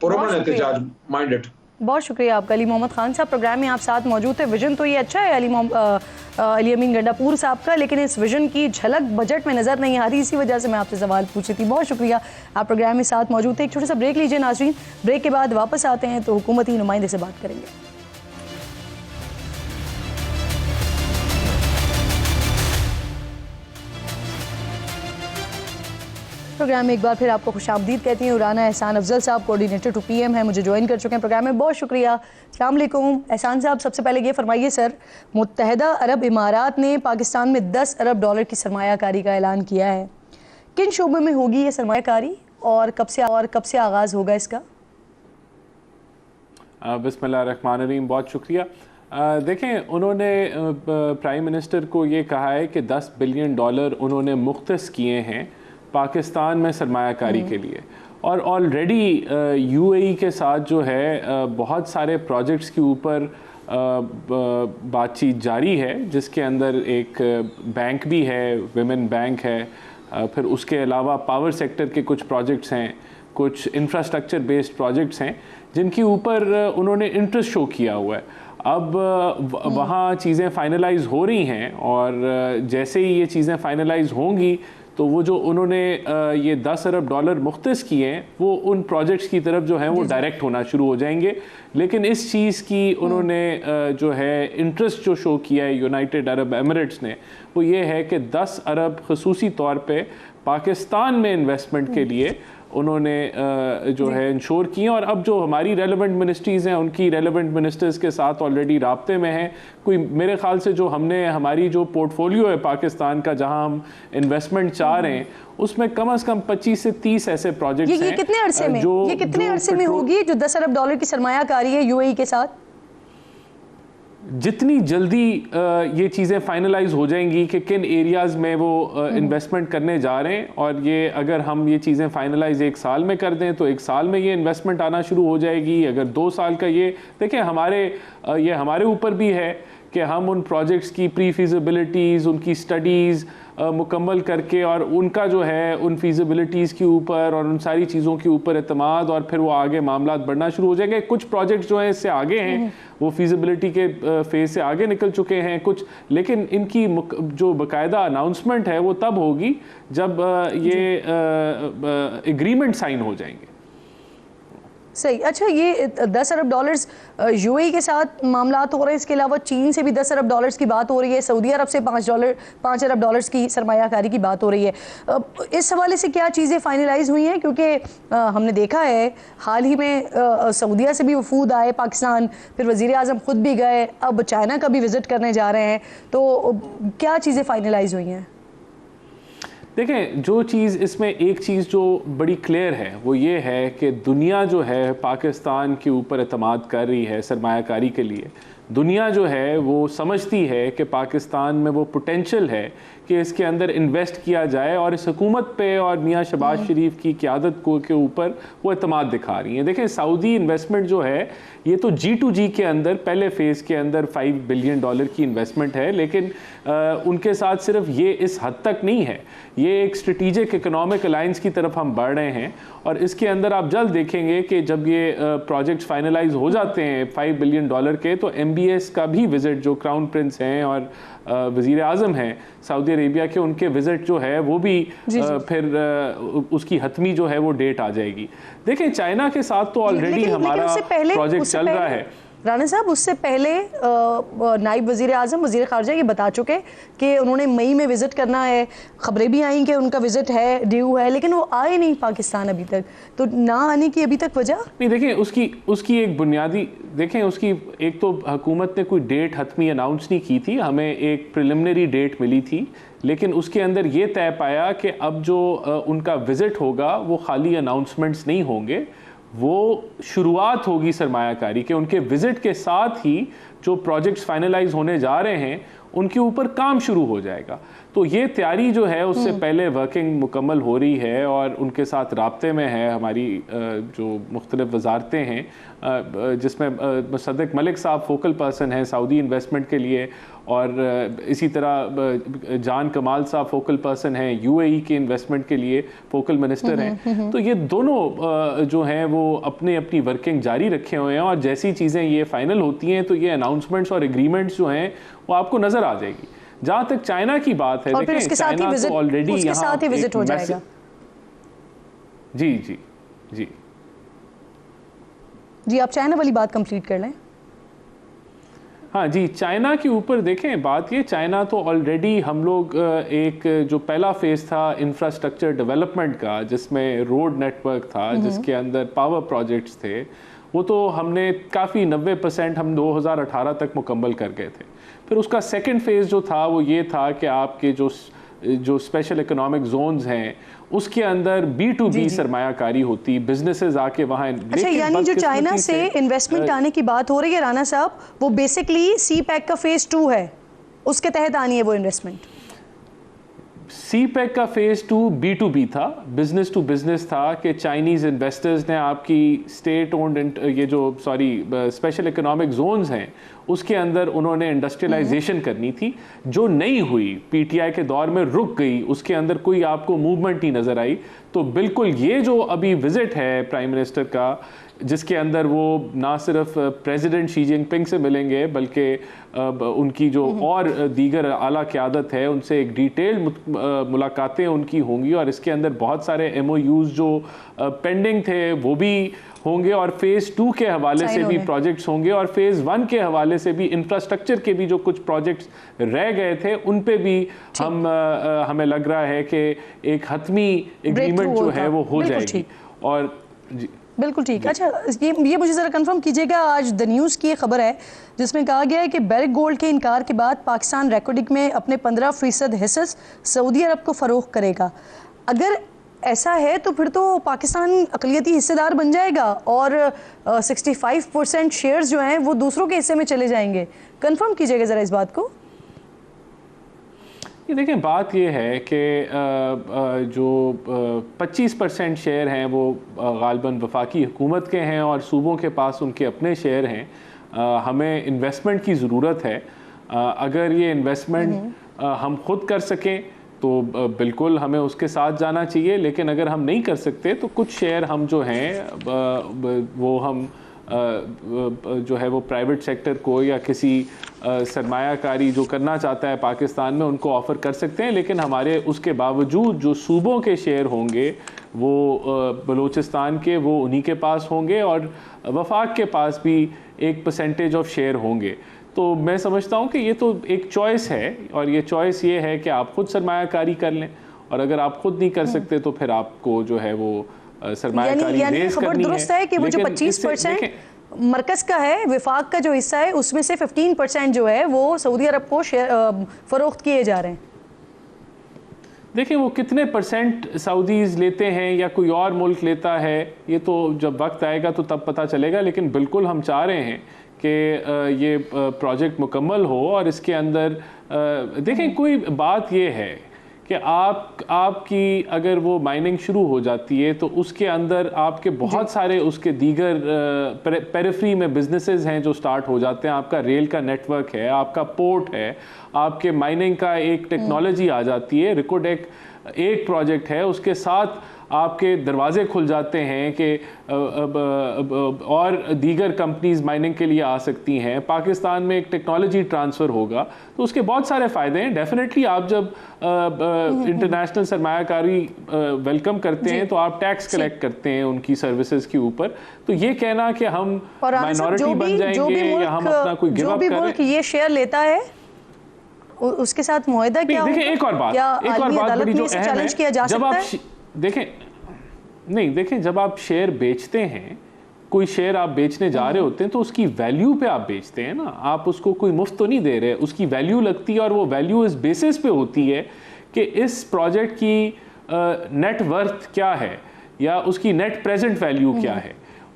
पुरअमन एहतजाज माइंडेड। बहुत शुक्रिया आपका। अली मोहम्मद खान साहब प्रोग्राम में आप साथ मौजूद थे। विजन तो ये अच्छा है अली अमीन गंडापुर साहब का, लेकिन इस विजन की झलक बजट में नजर नहीं आ रही, इसी वजह से मैं आपसे सवाल पूछ रही थी। बहुत शुक्रिया, आप प्रोग्राम में साथ मौजूद थे। एक छोटा सा ब्रेक लीजिए नाज़रीन, ब्रेक के बाद वापस आते हैं तो हुकूमती नुमाइंदे से बात करेंगे। प्रोग्राम में एक बार फिर आपको खुशामदीद कहती हूँ। राना एहसान अफजल साहब कोऑर्डिनेटर टू PM है, मुझे ज्वाइन कर चुके हैं प्रोग्राम में। बहुत शुक्रिया। अस्सलाम वालेकुम एहसान साहब, सबसे पहले ये फरमाइए सर, मुत्तहदा अरब इमारात ने पाकिस्तान में $10 अरब की सरमायाकारी का ऐलान किया है। किन शोबों में होगी ये सरमायाकारी और कब से आगाज़ होगा इसका? बिस्मिल्लाहिर्रहमानिर्रहीम, बहुत शुक्रिया। देखें, उन्होंने प्राइम मिनिस्टर को ये कहा है कि $10 बिलियन उन्होंने मुख्तस किए हैं पाकिस्तान में सरमायाकारी के लिए, और ऑलरेडी UAE के साथ जो है बहुत सारे प्रोजेक्ट्स के ऊपर बातचीत जारी है, जिसके अंदर एक बैंक भी है, विमेन बैंक है, फिर उसके अलावा पावर सेक्टर के कुछ प्रोजेक्ट्स हैं, कुछ इंफ्रास्ट्रक्चर बेस्ड प्रोजेक्ट्स हैं जिनके ऊपर उन्होंने इंटरेस्ट शो किया हुआ है। अब वहाँ चीज़ें फाइनलाइज हो रही हैं और जैसे ही ये चीज़ें फाइनलाइज होंगी तो वो जो उन्होंने ये $10 अरब मुख्तस किए हैं वो उन प्रोजेक्ट्स की तरफ जो है वो डायरेक्ट होना शुरू हो जाएंगे। लेकिन इस चीज़ की उन्होंने जो है इंटरेस्ट जो शो किया है यूनाइटेड अरब एमिरेट्स ने, वो ये है कि $10 अरब खसूसी तौर पे पाकिस्तान में इन्वेस्टमेंट के लिए उन्होंने जो है इंश्योर किए, और अब जो हमारी रेलेवेंट मिनिस्ट्रीज़ हैं उनकी रेलेवेंट मिनिस्टर्स के साथ ऑलरेडी राब्ते में हैं। कोई मेरे ख्याल से जो हमने हमारी जो पोर्टफोलियो है पाकिस्तान का, जहां हम इन्वेस्टमेंट चाह रहे हैं, उसमें कम से कम 25 से 30 ऐसे प्रोजेक्ट्स हैं। ये कितने अरसे में, ये कितने अरसे में होगी जो 10 अरब डॉलर की सरमायाकारी है यूएई के साथ? जितनी जल्दी ये चीज़ें फाइनलाइज हो जाएंगी कि किन एरियाज़ में वो इन्वेस्टमेंट करने जा रहे हैं, और ये अगर हम ये चीज़ें फाइनलाइज 1 साल में कर दें तो 1 साल में ये इन्वेस्टमेंट आना शुरू हो जाएगी। अगर 2 साल का, ये देखें ये हमारे ऊपर भी है कि हम उन प्रोजेक्ट्स की प्री फिजिबिलिटीज़, उनकी स्टडीज़ मुकम्मल करके, और उनका जो है उन फिजिबिलिटीज़ के ऊपर और उन सारी चीज़ों के ऊपर एतमाद, और फिर वो आगे मामला बढ़ना शुरू हो जाएंगे। कुछ प्रोजेक्ट्स जो हैं इससे आगे हैं, वो फिजिबिलिटी के फेज से आगे निकल चुके हैं कुछ, लेकिन इनकी जो बाकायदा अनाउंसमेंट है वो तब होगी जब ये एग्रीमेंट साइन हो जाएंगे। सही। अच्छा, ये 10 अरब डॉलर्स यूएई के साथ मामलात हो रहे हैं, इसके अलावा चीन से भी 10 अरब डॉलर्स की बात हो रही है, सऊदी अरब से 5 अरब डॉलर्स की सरमायाकारी की बात हो रही है। इस हवाले से क्या चीज़ें फाइनलाइज हुई हैं? क्योंकि हमने देखा है हाल ही में सऊदीया से भी वफूद आए पाकिस्तान, फिर वज़ीर आज़म खुद भी गए, अब चाइना का भी विज़िट करने जा रहे हैं, तो क्या चीज़ें फाइनलाइज हुई हैं? देखें, जो चीज़ इसमें, एक चीज़ जो बड़ी क्लियर है वो ये है कि दुनिया जो है पाकिस्तान के ऊपर एतमाद कर रही है सरमायाकारी के लिए। दुनिया जो है वो समझती है कि पाकिस्तान में वो पोटेंशियल है कि इसके अंदर इन्वेस्ट किया जाए, और इस हुकूमत पे और मियाँ शहबाज शरीफ की क़यादत को के ऊपर वो एतमाद दिखा रही हैं। देखें, सऊदी इन्वेस्टमेंट जो है ये तो G2G के अंदर पहले फ़ेज़ के अंदर $5 बिलियन की इन्वेस्टमेंट है, लेकिन उनके साथ सिर्फ ये इस हद तक नहीं है, ये एक स्ट्रेटिजिक इकोनॉमिक अलायंस की तरफ हम बढ़ रहे हैं। और इसके अंदर आप जल्द देखेंगे कि जब ये प्रोजेक्ट्स फाइनलाइज हो जाते हैं $5 बिलियन के, तो MBS का भी विज़िट, जो क्राउन प्रिंस हैं और वज़ीर आज़म हैं सऊदी अरेबिया के, उनके विज़िट जो है वो भी फिर उसकी हतमी जो है वो डेट आ जाएगी। देखें, चाइना के साथ तो ऑलरेडी हमारा प्रोजेक्ट चल रहा है। राना साहब, उससे पहले नायब वज़ीर आज़म, वज़ीर ख़ारजा ये बता चुके कि उन्होंने मई में विज़िट करना है। ख़बरें भी आई कि उनका विज़िट है, ड्यू है, लेकिन वो आए नहीं पाकिस्तान अभी तक। तो ना आने की अभी तक वजह नहीं, देखें उसकी एक बुनियादी, देखें उसकी एक तो हुकूमत ने कोई डेट हतमी अनाउंस नहीं की थी, हमें एक प्रिलिमिनरी डेट मिली थी, लेकिन उसके अंदर ये तय पाया कि अब जो उनका विज़िट होगा वो खाली अनाउंसमेंट्स नहीं होंगे, वो शुरुआत होगी सरमायाकारी के। उनके विज़िट के साथ ही जो प्रोजेक्ट्स फाइनलाइज होने जा रहे हैं उनके ऊपर काम शुरू हो जाएगा। तो ये तैयारी जो है उससे पहले वर्किंग मुकम्मल हो रही है, और उनके साथ राब्ते में है हमारी जो मुख्तलिफ वजारतें हैं, जिसमें मुसद्दिक मलिक साहब फोकल पर्सन हैं सऊदी इन्वेस्टमेंट के लिए, और इसी तरह जान कमाल साहब फोकल पर्सन हैं UAE के इन्वेस्टमेंट के लिए, फोकल मिनिस्टर हैं। तो ये दोनों जो हैं वो अपनी वर्किंग जारी रखे हुए हैं, और जैसी चीज़ें ये फाइनल होती हैं तो ये अनाउंसमेंट्स और एग्रीमेंट्स जो हैं वो आपको नज़र आ जाएगी। जहाँ तक चाइना की बात है, देखें चाइना तो ऑलरेडी यहाँ विजिट हो जाएगा। जी, आप चाइना वाली बात कंप्लीट कर लें। हाँ जी, चाइना के ऊपर देखें, बात ये, चाइना तो ऑलरेडी हम लोग एक जो पहला फेज़ था इंफ्रास्ट्रक्चर डेवलपमेंट का, जिसमें रोड नेटवर्क था, जिसके अंदर पावर प्रोजेक्ट्स थे, वो तो हमने काफ़ी 90% हम 2018 तक मुकम्मल कर गए थे। फिर उसका सेकंड फेज़ जो था वो ये था कि आपके जो स्पेशल इकोनॉमिक जोन्स हैं उसके अंदर B2B सरमायाकारी होती, बिजनेसेस आके वहाँ। अच्छा, यानी जो चाइना से इन्वेस्टमेंट आने की बात हो रही है राना साहब, वो बेसिकली CPEC का फेज़ 2 है, उसके तहत आनी है वो इन्वेस्टमेंट। CPEC का फेज़ 2 B2B था, बिजनेस टू बिजनेस था, कि चाइनीज़ इन्वेस्टर्स ने आपकी स्टेट ओन्ड ये जो स्पेशल इकोनॉमिक जोन्स हैं उसके अंदर उन्होंने इंडस्ट्रियलाइजेशन करनी थी, जो नहीं हुई, PTI के दौर में रुक गई, उसके अंदर कोई आपको मूवमेंट नहीं नज़र आई। तो बिल्कुल ये जो अभी विज़िट है प्राइम मिनिस्टर का, जिसके अंदर वो ना सिर्फ प्रेसिडेंट शी जिनपिंग से मिलेंगे बल्कि उनकी जो और दीगर आला क़यादत है उनसे एक डिटेल मुलाकातें उनकी होंगी, और इसके अंदर बहुत सारे MOUs जो पेंडिंग थे वो भी होंगे, और फेज़ 2 के हवाले से भी प्रोजेक्ट्स होंगे, और फेज़ 1 के हवाले से भी इंफ्रास्ट्रक्चर के भी जो कुछ प्रोजेक्ट्स रह गए थे उन पे भी हमें लग रहा है कि एक हतमी एग्रीमेंट जो है वो हो जाएगी। और जी बिल्कुल ठीक। अच्छा, ये मुझे ज़रा कंफर्म कीजिएगा, आज द न्यूज़ की खबर है जिसमें कहा गया है कि बेरिक गोल्ड के इनकार के बाद पाकिस्तान रेकॉर्डिंग में अपने 15% हिस्सा सऊदी अरब को फ़रोख्त करेगा। अगर ऐसा है तो फिर तो पाकिस्तान अक़लियती हिस्सेदार बन जाएगा और 65% शेयर्स जो हैं वो दूसरों के हिस्से में चले जाएंगे। कंफर्म कीजिएगा ज़रा इस बात को। ये देखें, बात ये है कि जो 25% शेयर हैं वो गालिबन वफाकी हुकूमत के हैं और सूबों के पास उनके अपने शेयर हैं। हमें इन्वेस्टमेंट की ज़रूरत है। अगर ये इन्वेस्टमेंट हम खुद कर सकें तो बिल्कुल हमें उसके साथ जाना चाहिए, लेकिन अगर हम नहीं कर सकते तो कुछ शेयर हम जो हैं वो हम जो है वो प्राइवेट सेक्टर को या किसी सरमायाकारी जो करना चाहता है पाकिस्तान में उनको ऑफ़र कर सकते हैं। लेकिन हमारे उसके बावजूद जो सूबों के शेयर होंगे वो बलूचिस्तान के वो उन्हीं के पास होंगे और वफाक के पास भी एक % ऑफ शेयर होंगे। तो मैं समझता हूँ कि ये तो एक चॉइस है और ये चॉइस ये है कि आप खुद सरमायाकारी कर लें, और अगर आप खुद नहीं कर सकते तो फिर आपको जो है वो सरमायाकारी रेज़ करनी है। दुरुस्त है कि वो जो 25% मरकज का है, विफाक का जो हिस्सा है, उसमें से 15% जो है वो सऊदी अरब को फरोख्त किए जा रहे हैं। देखिए, वो कितने % सऊदीज़ लेते हैं या कोई और मुल्क लेता है, ये तो जब वक्त आएगा तो तब पता चलेगा। लेकिन बिल्कुल हम चाह रहे हैं कि ये प्रोजेक्ट मुकम्मल हो और इसके अंदर देखें, कोई बात ये है कि आपकी अगर वो माइनिंग शुरू हो जाती है तो उसके अंदर आपके बहुत सारे उसके दीगर पेरिफेरी में बिजनेसेस हैं जो स्टार्ट हो जाते हैं। आपका रेल का नेटवर्क है, आपका पोर्ट है, आपके माइनिंग का एक टेक्नोलॉजी आ जाती है। रिकोडेक एक प्रोजेक्ट है, उसके साथ आपके दरवाजे खुल जाते हैं कि और दीगर कंपनीज माइनिंग के लिए आ सकती हैं। पाकिस्तान में एक टेक्नोलॉजी ट्रांसफ़र होगा तो उसके बहुत सारे फ़ायदे हैं। डेफिनेटली आप जब इंटरनेशनल सरमायाकारी वेलकम करते हैं तो आप टैक्स कलेक्ट करते हैं उनकी सर्विसेज के ऊपर। तो ये कहना कि हम माइनॉरिटी बन जाएंगे या हम अपना कोई गिव अप करें, ये शेयर लेता है उसके साथ मुआहदा क्या होगा? देखिए, एक और बात बड़ी जो अहम है, जब आप देखें जब आप शेयर बेचते हैं, कोई शेयर आप बेचने जा रहे होते हैं तो उसकी वैल्यू पे आप बेचते हैं ना, आप उसको कोई मुफ्त तो नहीं दे रहे, उसकी वैल्यू लगती है और वो वैल्यू इस बेसिस पे होती है कि इस प्रोजेक्ट की नेट वर्थ क्या है या उसकी नेट प्रेजेंट वैल्यू क्या है,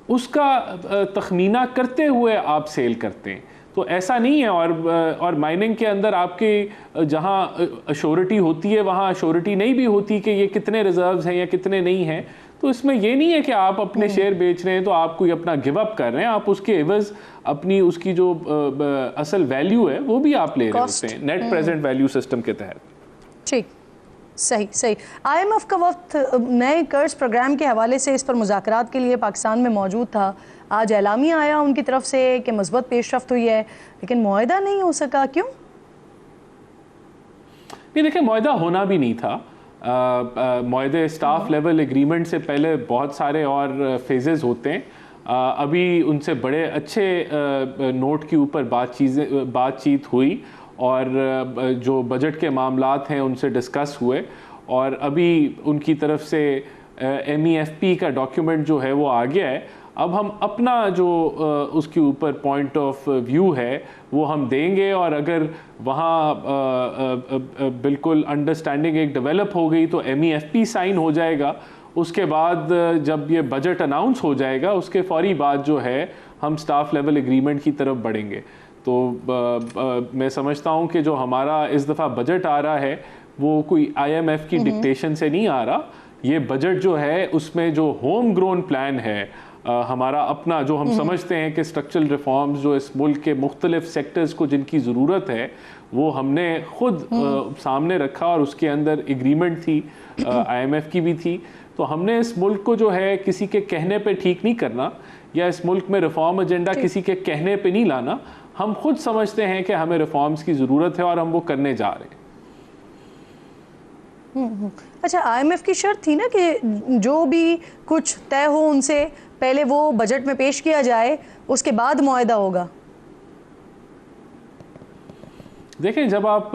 उसका तखमीना करते हुए आप सेल करते हैं। तो ऐसा नहीं है। और माइनिंग के अंदर आपके जहाँ अश्योरिटी होती है वहाँ अश्योरिटी नहीं भी होती कि ये कितने रिजर्व्स हैं या कितने नहीं हैं। तो इसमें ये नहीं है कि आप अपने शेयर बेच रहे हैं तो आप कोई अपना गिव अप कर रहे हैं, आप उसके एवज अपनी उसकी जो असल वैल्यू है वो भी आप ले रहे होते हैं नेट प्रेजेंट वैल्यू सिस्टम के तहत। ठीक, सही। IMF का वक्त नए कर्ज प्रोग्राम के हवाले से इस पर मुज़ाकरात के लिए पाकिस्तान में मौजूद था। आज एलामिया आया उनकी तरफ से कि मुस्बत पेशरफ्त हुई है, लेकिन मुआहदा नहीं हो सका। क्यों? नहीं, देखिए, मुआहदा होना भी नहीं था। मुआहदे स्टाफ लेवल एग्रीमेंट से पहले बहुत सारे और फेजेस होते हैं। अभी उनसे बड़े अच्छे नोट के ऊपर बातचीत हुई और जो बजट के मामलात हैं उनसे डिस्कस हुए और अभी उनकी तरफ से MEFP का डॉक्यूमेंट जो है वो आ गया है। अब हम अपना जो उसके ऊपर पॉइंट ऑफ व्यू है वो हम देंगे और अगर वहाँ बिल्कुल अंडरस्टैंडिंग एक डेवलप हो गई तो MEFP साइन हो जाएगा। उसके बाद जब ये बजट अनाउंस हो जाएगा उसके फौरी बाद जो है हम स्टाफ लेवल एग्रीमेंट की तरफ बढ़ेंगे। तो मैं समझता हूँ कि जो हमारा इस दफ़ा बजट आ रहा है वो कोई IMF की डिक्टेशन से नहीं आ रहा। ये बजट जो है उसमें जो होम ग्रोन प्लान है हमारा अपना, जो हम समझते हैं कि स्ट्रक्चरल रिफॉर्म्स जो इस मुल्क के मुख्तलिफ सेक्टर्स को जिनकी ज़रूरत है वो हमने खुद सामने रखा और उसके अंदर एग्रीमेंट थी IMF की भी थी। तो हमने इस मुल्क को जो है किसी के कहने पे ठीक नहीं करना या इस मुल्क में रिफॉर्म एजेंडा किसी के कहने पे नहीं लाना। हम खुद समझते हैं कि हमें रिफॉर्म्स की ज़रूरत है और हम वो करने जा रहे हैं। अच्छा, IMF की शर्त थी ना कि जो भी कुछ तय हो उनसे पहले वो बजट में पेश किया जाए, उसके बाद मुआहदा होगा। देखें, जब आप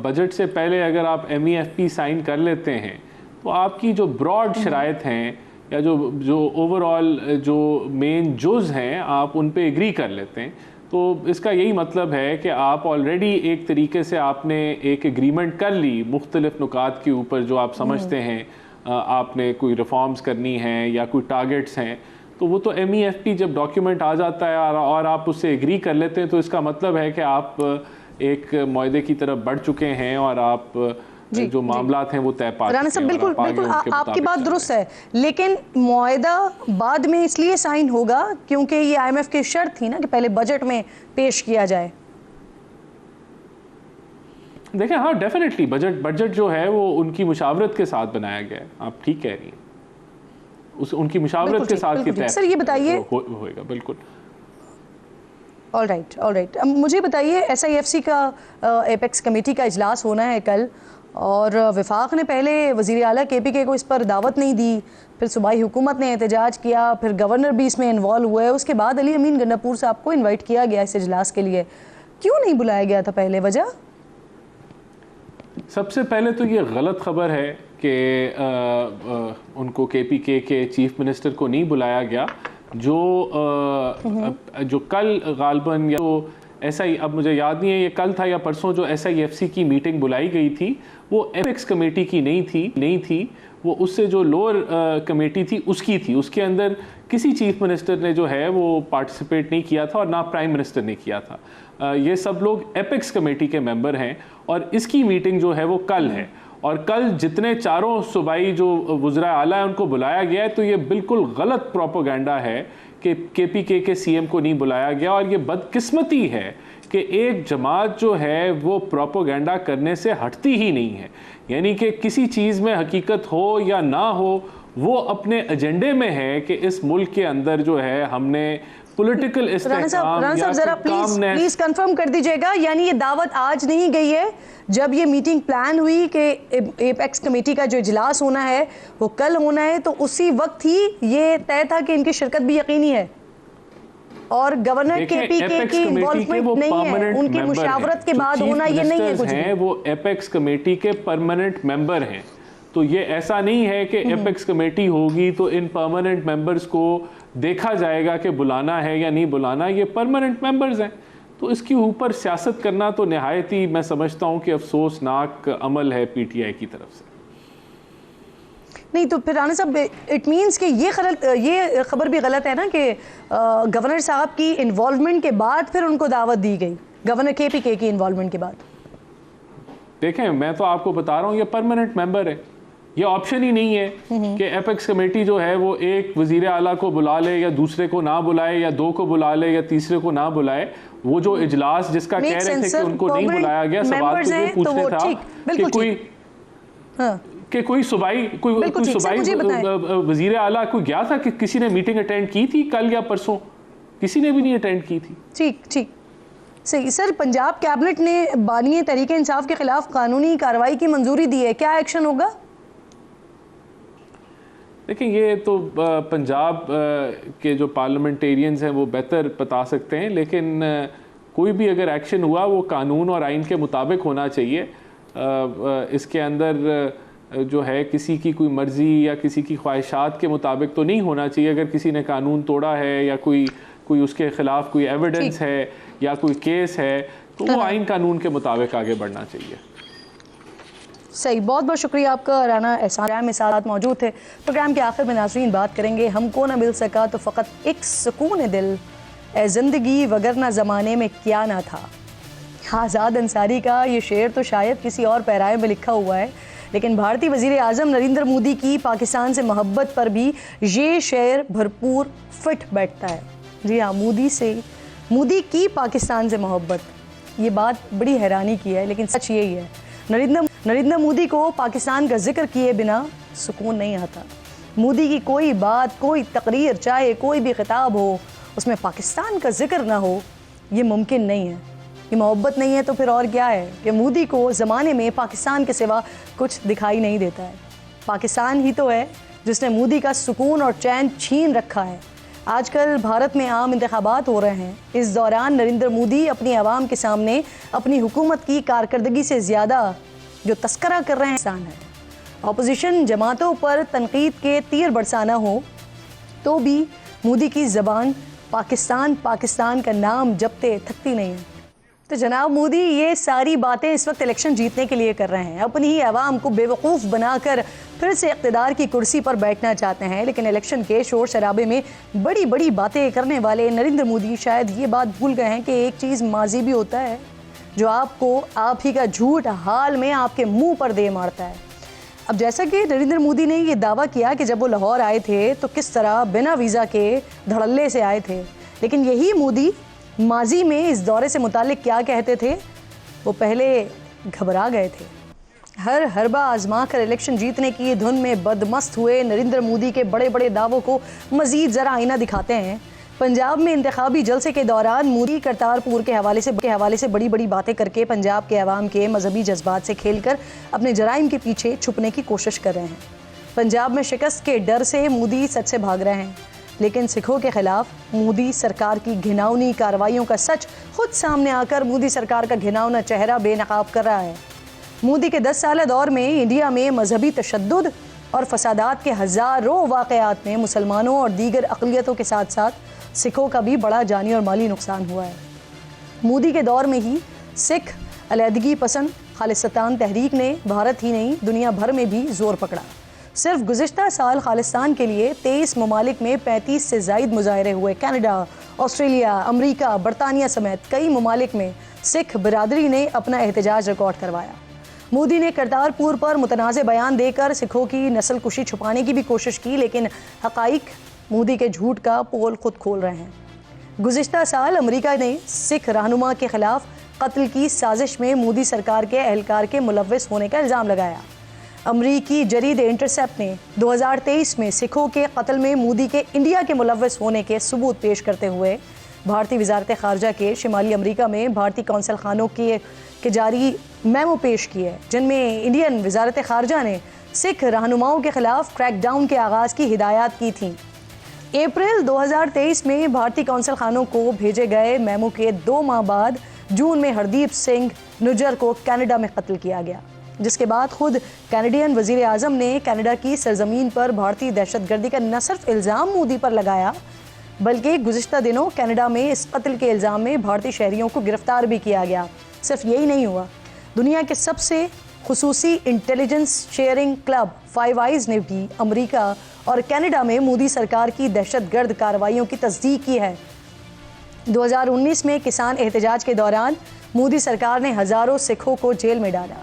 बजट से पहले अगर आप MEFP साइन कर लेते हैं तो आपकी जो ब्रॉड शराइत हैं या जो ओवरऑल जो मेन जुज़ हैं आप उन पे एग्री कर लेते हैं, तो इसका यही मतलब है कि आप ऑलरेडी एक तरीके से आपने एक एग्रीमेंट कर ली मुख्तलिफ नुकात के ऊपर जो आप समझते हैं आपने कोई रिफॉर्म्स करनी हैं या कोई टारगेट्स हैं, तो वो तो MEFP जब डॉक्यूमेंट आ जाता है और आप उससे एग्री कर लेते हैं तो इसका मतलब है कि आप एक मुआहदे की तरफ बढ़ चुके हैं और आप जो मामलात हैं वो तय पा चुके हैं। राना साहब बिल्कुल बिल्कुल आपकी बात दुरुस्त है, लेकिन मुआहदा बाद में इसलिए साइन होगा क्योंकि ये IMF की शर्त थी ना कि पहले बजट में पेश किया जाए। देखें, हाँ डेफिनेटली बजट जो है वो उनकी मुशावरत के साथ बनाया गया है, आप ठीक कह रही हैं, उनकी मुशावरत के साथ तय सर ये बताइए होएगा। बिल्कुल। ऑल राइट मुझे बताइए SIFC का एपेक्स कमेटी का इजलास होना है कल, और वफाक ने पहले वज़ीर आला KPK को इस पर दावत नहीं दी, फिर सूबाई हुकूमत ने एहतजाज किया, फिर गवर्नर भी इसमें इन्वॉल्व हुए, उसके बाद अली अमीन गंडापुर साहब को इन्वाइट किया गया इस इजलास के लिए। क्यों नहीं बुलाया गया था पहले, वजह? सबसे पहले तो ये गलत खबर है कि उनको KPK के चीफ मिनिस्टर को नहीं बुलाया गया, जो कल गालबन या तो अब मुझे याद नहीं है ये कल था या परसों जो SIFC की मीटिंग बुलाई गई थी वो एपेक्स कमेटी की नहीं थी, वो उससे जो लोअर कमेटी थी उसकी थी। उसके अंदर किसी चीफ मिनिस्टर ने जो है वो पार्टिसिपेट नहीं किया था और ना प्राइम मिनिस्टर ने किया था। ये सब लोग एपेक्स कमेटी के मेंबर हैं और इसकी मीटिंग जो है वो कल है, और कल जितने चारों सूबाई जो वज़रा आला है उनको बुलाया गया है, तो ये बिल्कुल गलत प्रोपोगंडा है कि KPK के CM को नहीं बुलाया गया। और ये बदकिस्मती है कि एक जमात जो है वो प्रोपोगंडा करने से हटती ही नहीं है, यानी कि किसी चीज़ में हकीकत हो या ना हो वो अपने एजेंडे में है कि इस मुल्क के अंदर जो है हमने पॉलिटिकल इस्तेहकाम या जरा प्लीज कंफर्म कर दीजिएगा, यानी ये दावत आज नहीं गई है, जब ये मीटिंग प्लान हुई कि एपेक्स कमेटी का जो इजलास होना है वो कल होना है, तो उसी वक्त ही ये तय था कि इनकी शिरकत भी यकीनी है और गवर्नर KPK की इन्वॉल्वमेंट नहीं है, उनकी मुशावरत के बाद होना ये नहीं है कुछ भी। वो एपेक्स कमेटी के परमानेंट मेंबर हैं, तो ये ऐसा नहीं है कि एपेक्स कमेटी होगी तो इन परमानेंट मेंबर्स को देखा जाएगा कि बुलाना है या नहीं बुलाना, ये परमानेंट मेंबर्स हैं। तो इसके ऊपर सियासत करना तो नहायत ही मैं समझता हूँ कि अफसोसनाक अमल है PTI की तरफ से। नहीं तो फिर राना साहब इट मीन्स कि ये खबर भी गलत है ना कि गवर्नर साहब की इन्वॉल्वमेंट के बाद फिर उनको दावत दी गई, गवर्नर KPK की इन्वॉल्वमेंट के बाद। देखें, मैं तो आपको बता रहा हूँ ये परमानेंट मेंबर है, ये ऑप्शन ही नहीं है कि एपेक्स कमेटी जो है वो एक वजीर आला को बुला ले या दूसरे को ना बुलाए या दो को बुला ले या तीसरे को ना बुलाए। वो जो इजलास जिसका कह रहे थे कि उनको नहीं बुलाया गया, सवाल तो ये पूछने था कि कोई सूबाई वजीर आला कोई गया था कि किसी ने मीटिंग अटेंड की थी कल या परसों? किसी ने भी नहीं अटेंड की थी। ठीक सही। सर, पंजाब कैबिनेट ने बानी तहरीक इंसाफ के खिलाफ कानूनी कार्रवाई की मंजूरी दी है, क्या एक्शन होगा? देखिए, ये तो पंजाब के जो पार्लियामेंटेरियंस हैं वो बेहतर बता सकते हैं, लेकिन कोई भी अगर एक्शन हुआ वो कानून और आइन के मुताबिक होना चाहिए। इसके अंदर जो है किसी की कोई मर्ज़ी या किसी की ख्वाहिशात के मुताबिक तो नहीं होना चाहिए। अगर किसी ने कानून तोड़ा है या कोई उसके ख़िलाफ़ कोई एविडेंस है या कोई केस है तो वो आइन कानून के मुताबिक आगे बढ़ना चाहिए। सही, बहुत बहुत शुक्रिया आपका राना एहसान में साथ मौजूद थे। प्रोग्राम के आखिर में नाज़रीन बात करेंगे, हमको ना मिल सका तो फ़कत एक सुकून दिल ए ज़िंदगी वगरना ज़माने में क्या ना था। आज़ाद अंसारी का ये शेर तो शायद किसी और पैराए में लिखा हुआ है, लेकिन भारतीय वज़ीर आज़म नरेंद्र मोदी की पाकिस्तान से मोहब्बत पर भी ये शेर भरपूर फिट बैठता है। जी हाँ, मोदी की पाकिस्तान से मोहब्बत, ये बात बड़ी हैरानी की है, लेकिन सच यही है। नरेंद्र मोदी को पाकिस्तान का जिक्र किए बिना सुकून नहीं आता। मोदी की कोई बात, कोई तकरीर, चाहे कोई भी खिताब हो, उसमें पाकिस्तान का जिक्र ना हो, ये मुमकिन नहीं है। ये मोहब्बत नहीं है तो फिर और क्या है कि मोदी को ज़माने में पाकिस्तान के सिवा कुछ दिखाई नहीं देता है। पाकिस्तान ही तो है जिसने मोदी का सुकून और चैन छीन रखा है। आजकल भारत में आम इंतखाबात हो रहे हैं, इस दौरान नरेंद्र मोदी अपनी आवाम के सामने अपनी हुकूमत की कारकर्दगी से ज़्यादा जो तस्करा कर रहे हैं इंसान है, अपोजिशन जमातों पर तनकीद के तीर बरसाना हो तो भी मोदी की ज़बान पाकिस्तान पाकिस्तान का नाम जपते थकती नहीं है। तो जनाब मोदी ये सारी बातें इस वक्त इलेक्शन जीतने के लिए कर रहे हैं, अपनी ही आवाम को बेवकूफ़ बनाकर फिर से इक़्तिदार की कुर्सी पर बैठना चाहते हैं। लेकिन इलेक्शन के शोर शराबे में बड़ी बड़ी बातें करने वाले नरेंद्र मोदी शायद ये बात भूल गए हैं कि एक चीज़ माजी भी होता है जो आपको आप ही का झूठ हाल में आपके मुंह पर दे मारता है। अब जैसा कि नरेंद्र मोदी ने ये दावा किया कि जब वो लाहौर आए थे तो किस तरह बिना वीज़ा के धड़ल्ले से आए थे, लेकिन यही मोदी माजी में इस दौरे से मुतालिक क्या कहते थे, वो पहले घबरा गए थे। हर हरबा आजमा कर इलेक्शन जीतने की धुन में बदमस्त हुए नरेंद्र मोदी के बड़े बड़े दावों को मजीद ज़रा आईना दिखाते हैं। पंजाब में इंतखाबी जलसे के दौरान मोदी करतारपुर के हवाले से बड़ी बड़ी बातें करके पंजाब के अवाम के मजहबी जज्बात से खेलकर अपने जराइम के पीछे छुपने की कोशिश कर रहे हैं। पंजाब में शिकस्त के डर से मोदी सच से भाग रहे हैं, लेकिन सिखों के खिलाफ मोदी सरकार की घिनौनी कार्रवाइयों का सच खुद सामने आकर मोदी सरकार का घिनौना चेहरा बेनकाब कर रहा है। मोदी के 10 साल दौर में इंडिया में मजहबी तशद्दुद और फसादात के हज़ारों वाक़यात में मुसलमानों और दीगर अक़लियतों के साथ साथ सिखों का भी बड़ा जानी और माली नुकसान हुआ है। मोदी के दौर में ही सिख अलहदगी पसंद खालिस्तान तहरीक ने भारत ही नहीं दुनिया भर में भी ज़ोर पकड़ा। सिर्फ गुज़िश्ता साल खालिस्तान के लिए 23 ममालिक में 35 से ज़ायद मुजाहरे हुए। कनाडा, ऑस्ट्रेलिया, अमरीका, बरतानिया समेत कई ममालिक में सिख बिरादरी ने अपना एहतजाज रिकॉर्ड करवाया। मोदी ने करतारपुर पर मुतनाज़ बयान देकर सिखों की नस्ल कुशी छुपाने की भी कोशिश की, लेकिन हक़ाइक़ मोदी के झूठ का पोल खुद खोल रहे हैं। गुज़िश्ता साल अमरीका ने सिख रहनुमा के ख़िलाफ़ कत्ल की साजिश में मोदी सरकार के एहलकार के मुलव्विस होने का इल्ज़ाम लगाया। अमरीकी जरीद इंटरसेप्ट ने 2023 में सिखों के कत्ल में मोदी के इंडिया के मुलव्विस होने के सबूत पेश करते हुए भारतीय वजारत ख़ारजा के शिमाली अमरीका में भारतीय कौंसल खानों के जारी मेमो पेश किए, जिनमें इंडियन वजारत ख़ारजा ने सिख रहनुमाओं के ख़िलाफ़ क्रैकडाउन के आगाज़ की हिदायत की थी। अप्रैल 2023 में भारतीय कौंसल खानों को भेजे गए मेमो के 2 माह बाद जून में हरदीप सिंह निज्जर को कनाडा में कत्ल किया गया, जिसके बाद खुद कैनेडियन वज़ीर आज़म ने कनाडा की सरजमीन पर भारतीय दहशतगर्दी का न सिर्फ इल्ज़ाम मोदी पर लगाया, बल्कि गुज़िश्ता दिनों कनाडा में इस कत्ल के इल्ज़ाम में भारतीय शहरियों को गिरफ्तार भी किया गया। सिर्फ यही नहीं हुआ, दुनिया के सबसे खुसूसी intelligence sharing club Five Eyes ने भी अमरीका और कनाडा में मोदी सरकार की दहशतगर्द कार्रवाइयों की तस्दीक की है। 2019 में किसान एहतजाज के दौरान मोदी सरकार ने हज़ारों सिखों को जेल में डाला।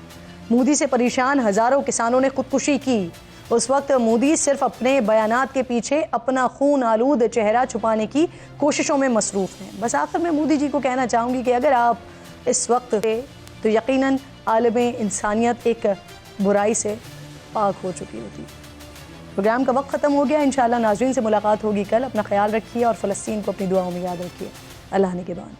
मोदी से परेशान हज़ारों किसानों ने खुदकुशी की। उस वक्त मोदी सिर्फ अपने बयानात के पीछे अपना खून आलूद चेहरा छुपाने की कोशिशों में मसरूफ़ हैं। बस आखिर में मोदी जी को कहना चाहूँगी कि अगर आप इस वक्त तो यकीनन आलमे इंसानियत एक बुराई से पाक हो चुकी होती। प्रोग्राम का वक्त ख़त्म हो गया। इंशाअल्लाह नाज़रीन से मुलाकात होगी कल। अपना ख्याल रखिए और फ़लस्तीन को अपनी दुआओं में याद रखिए। अल्लाह ने के बाद।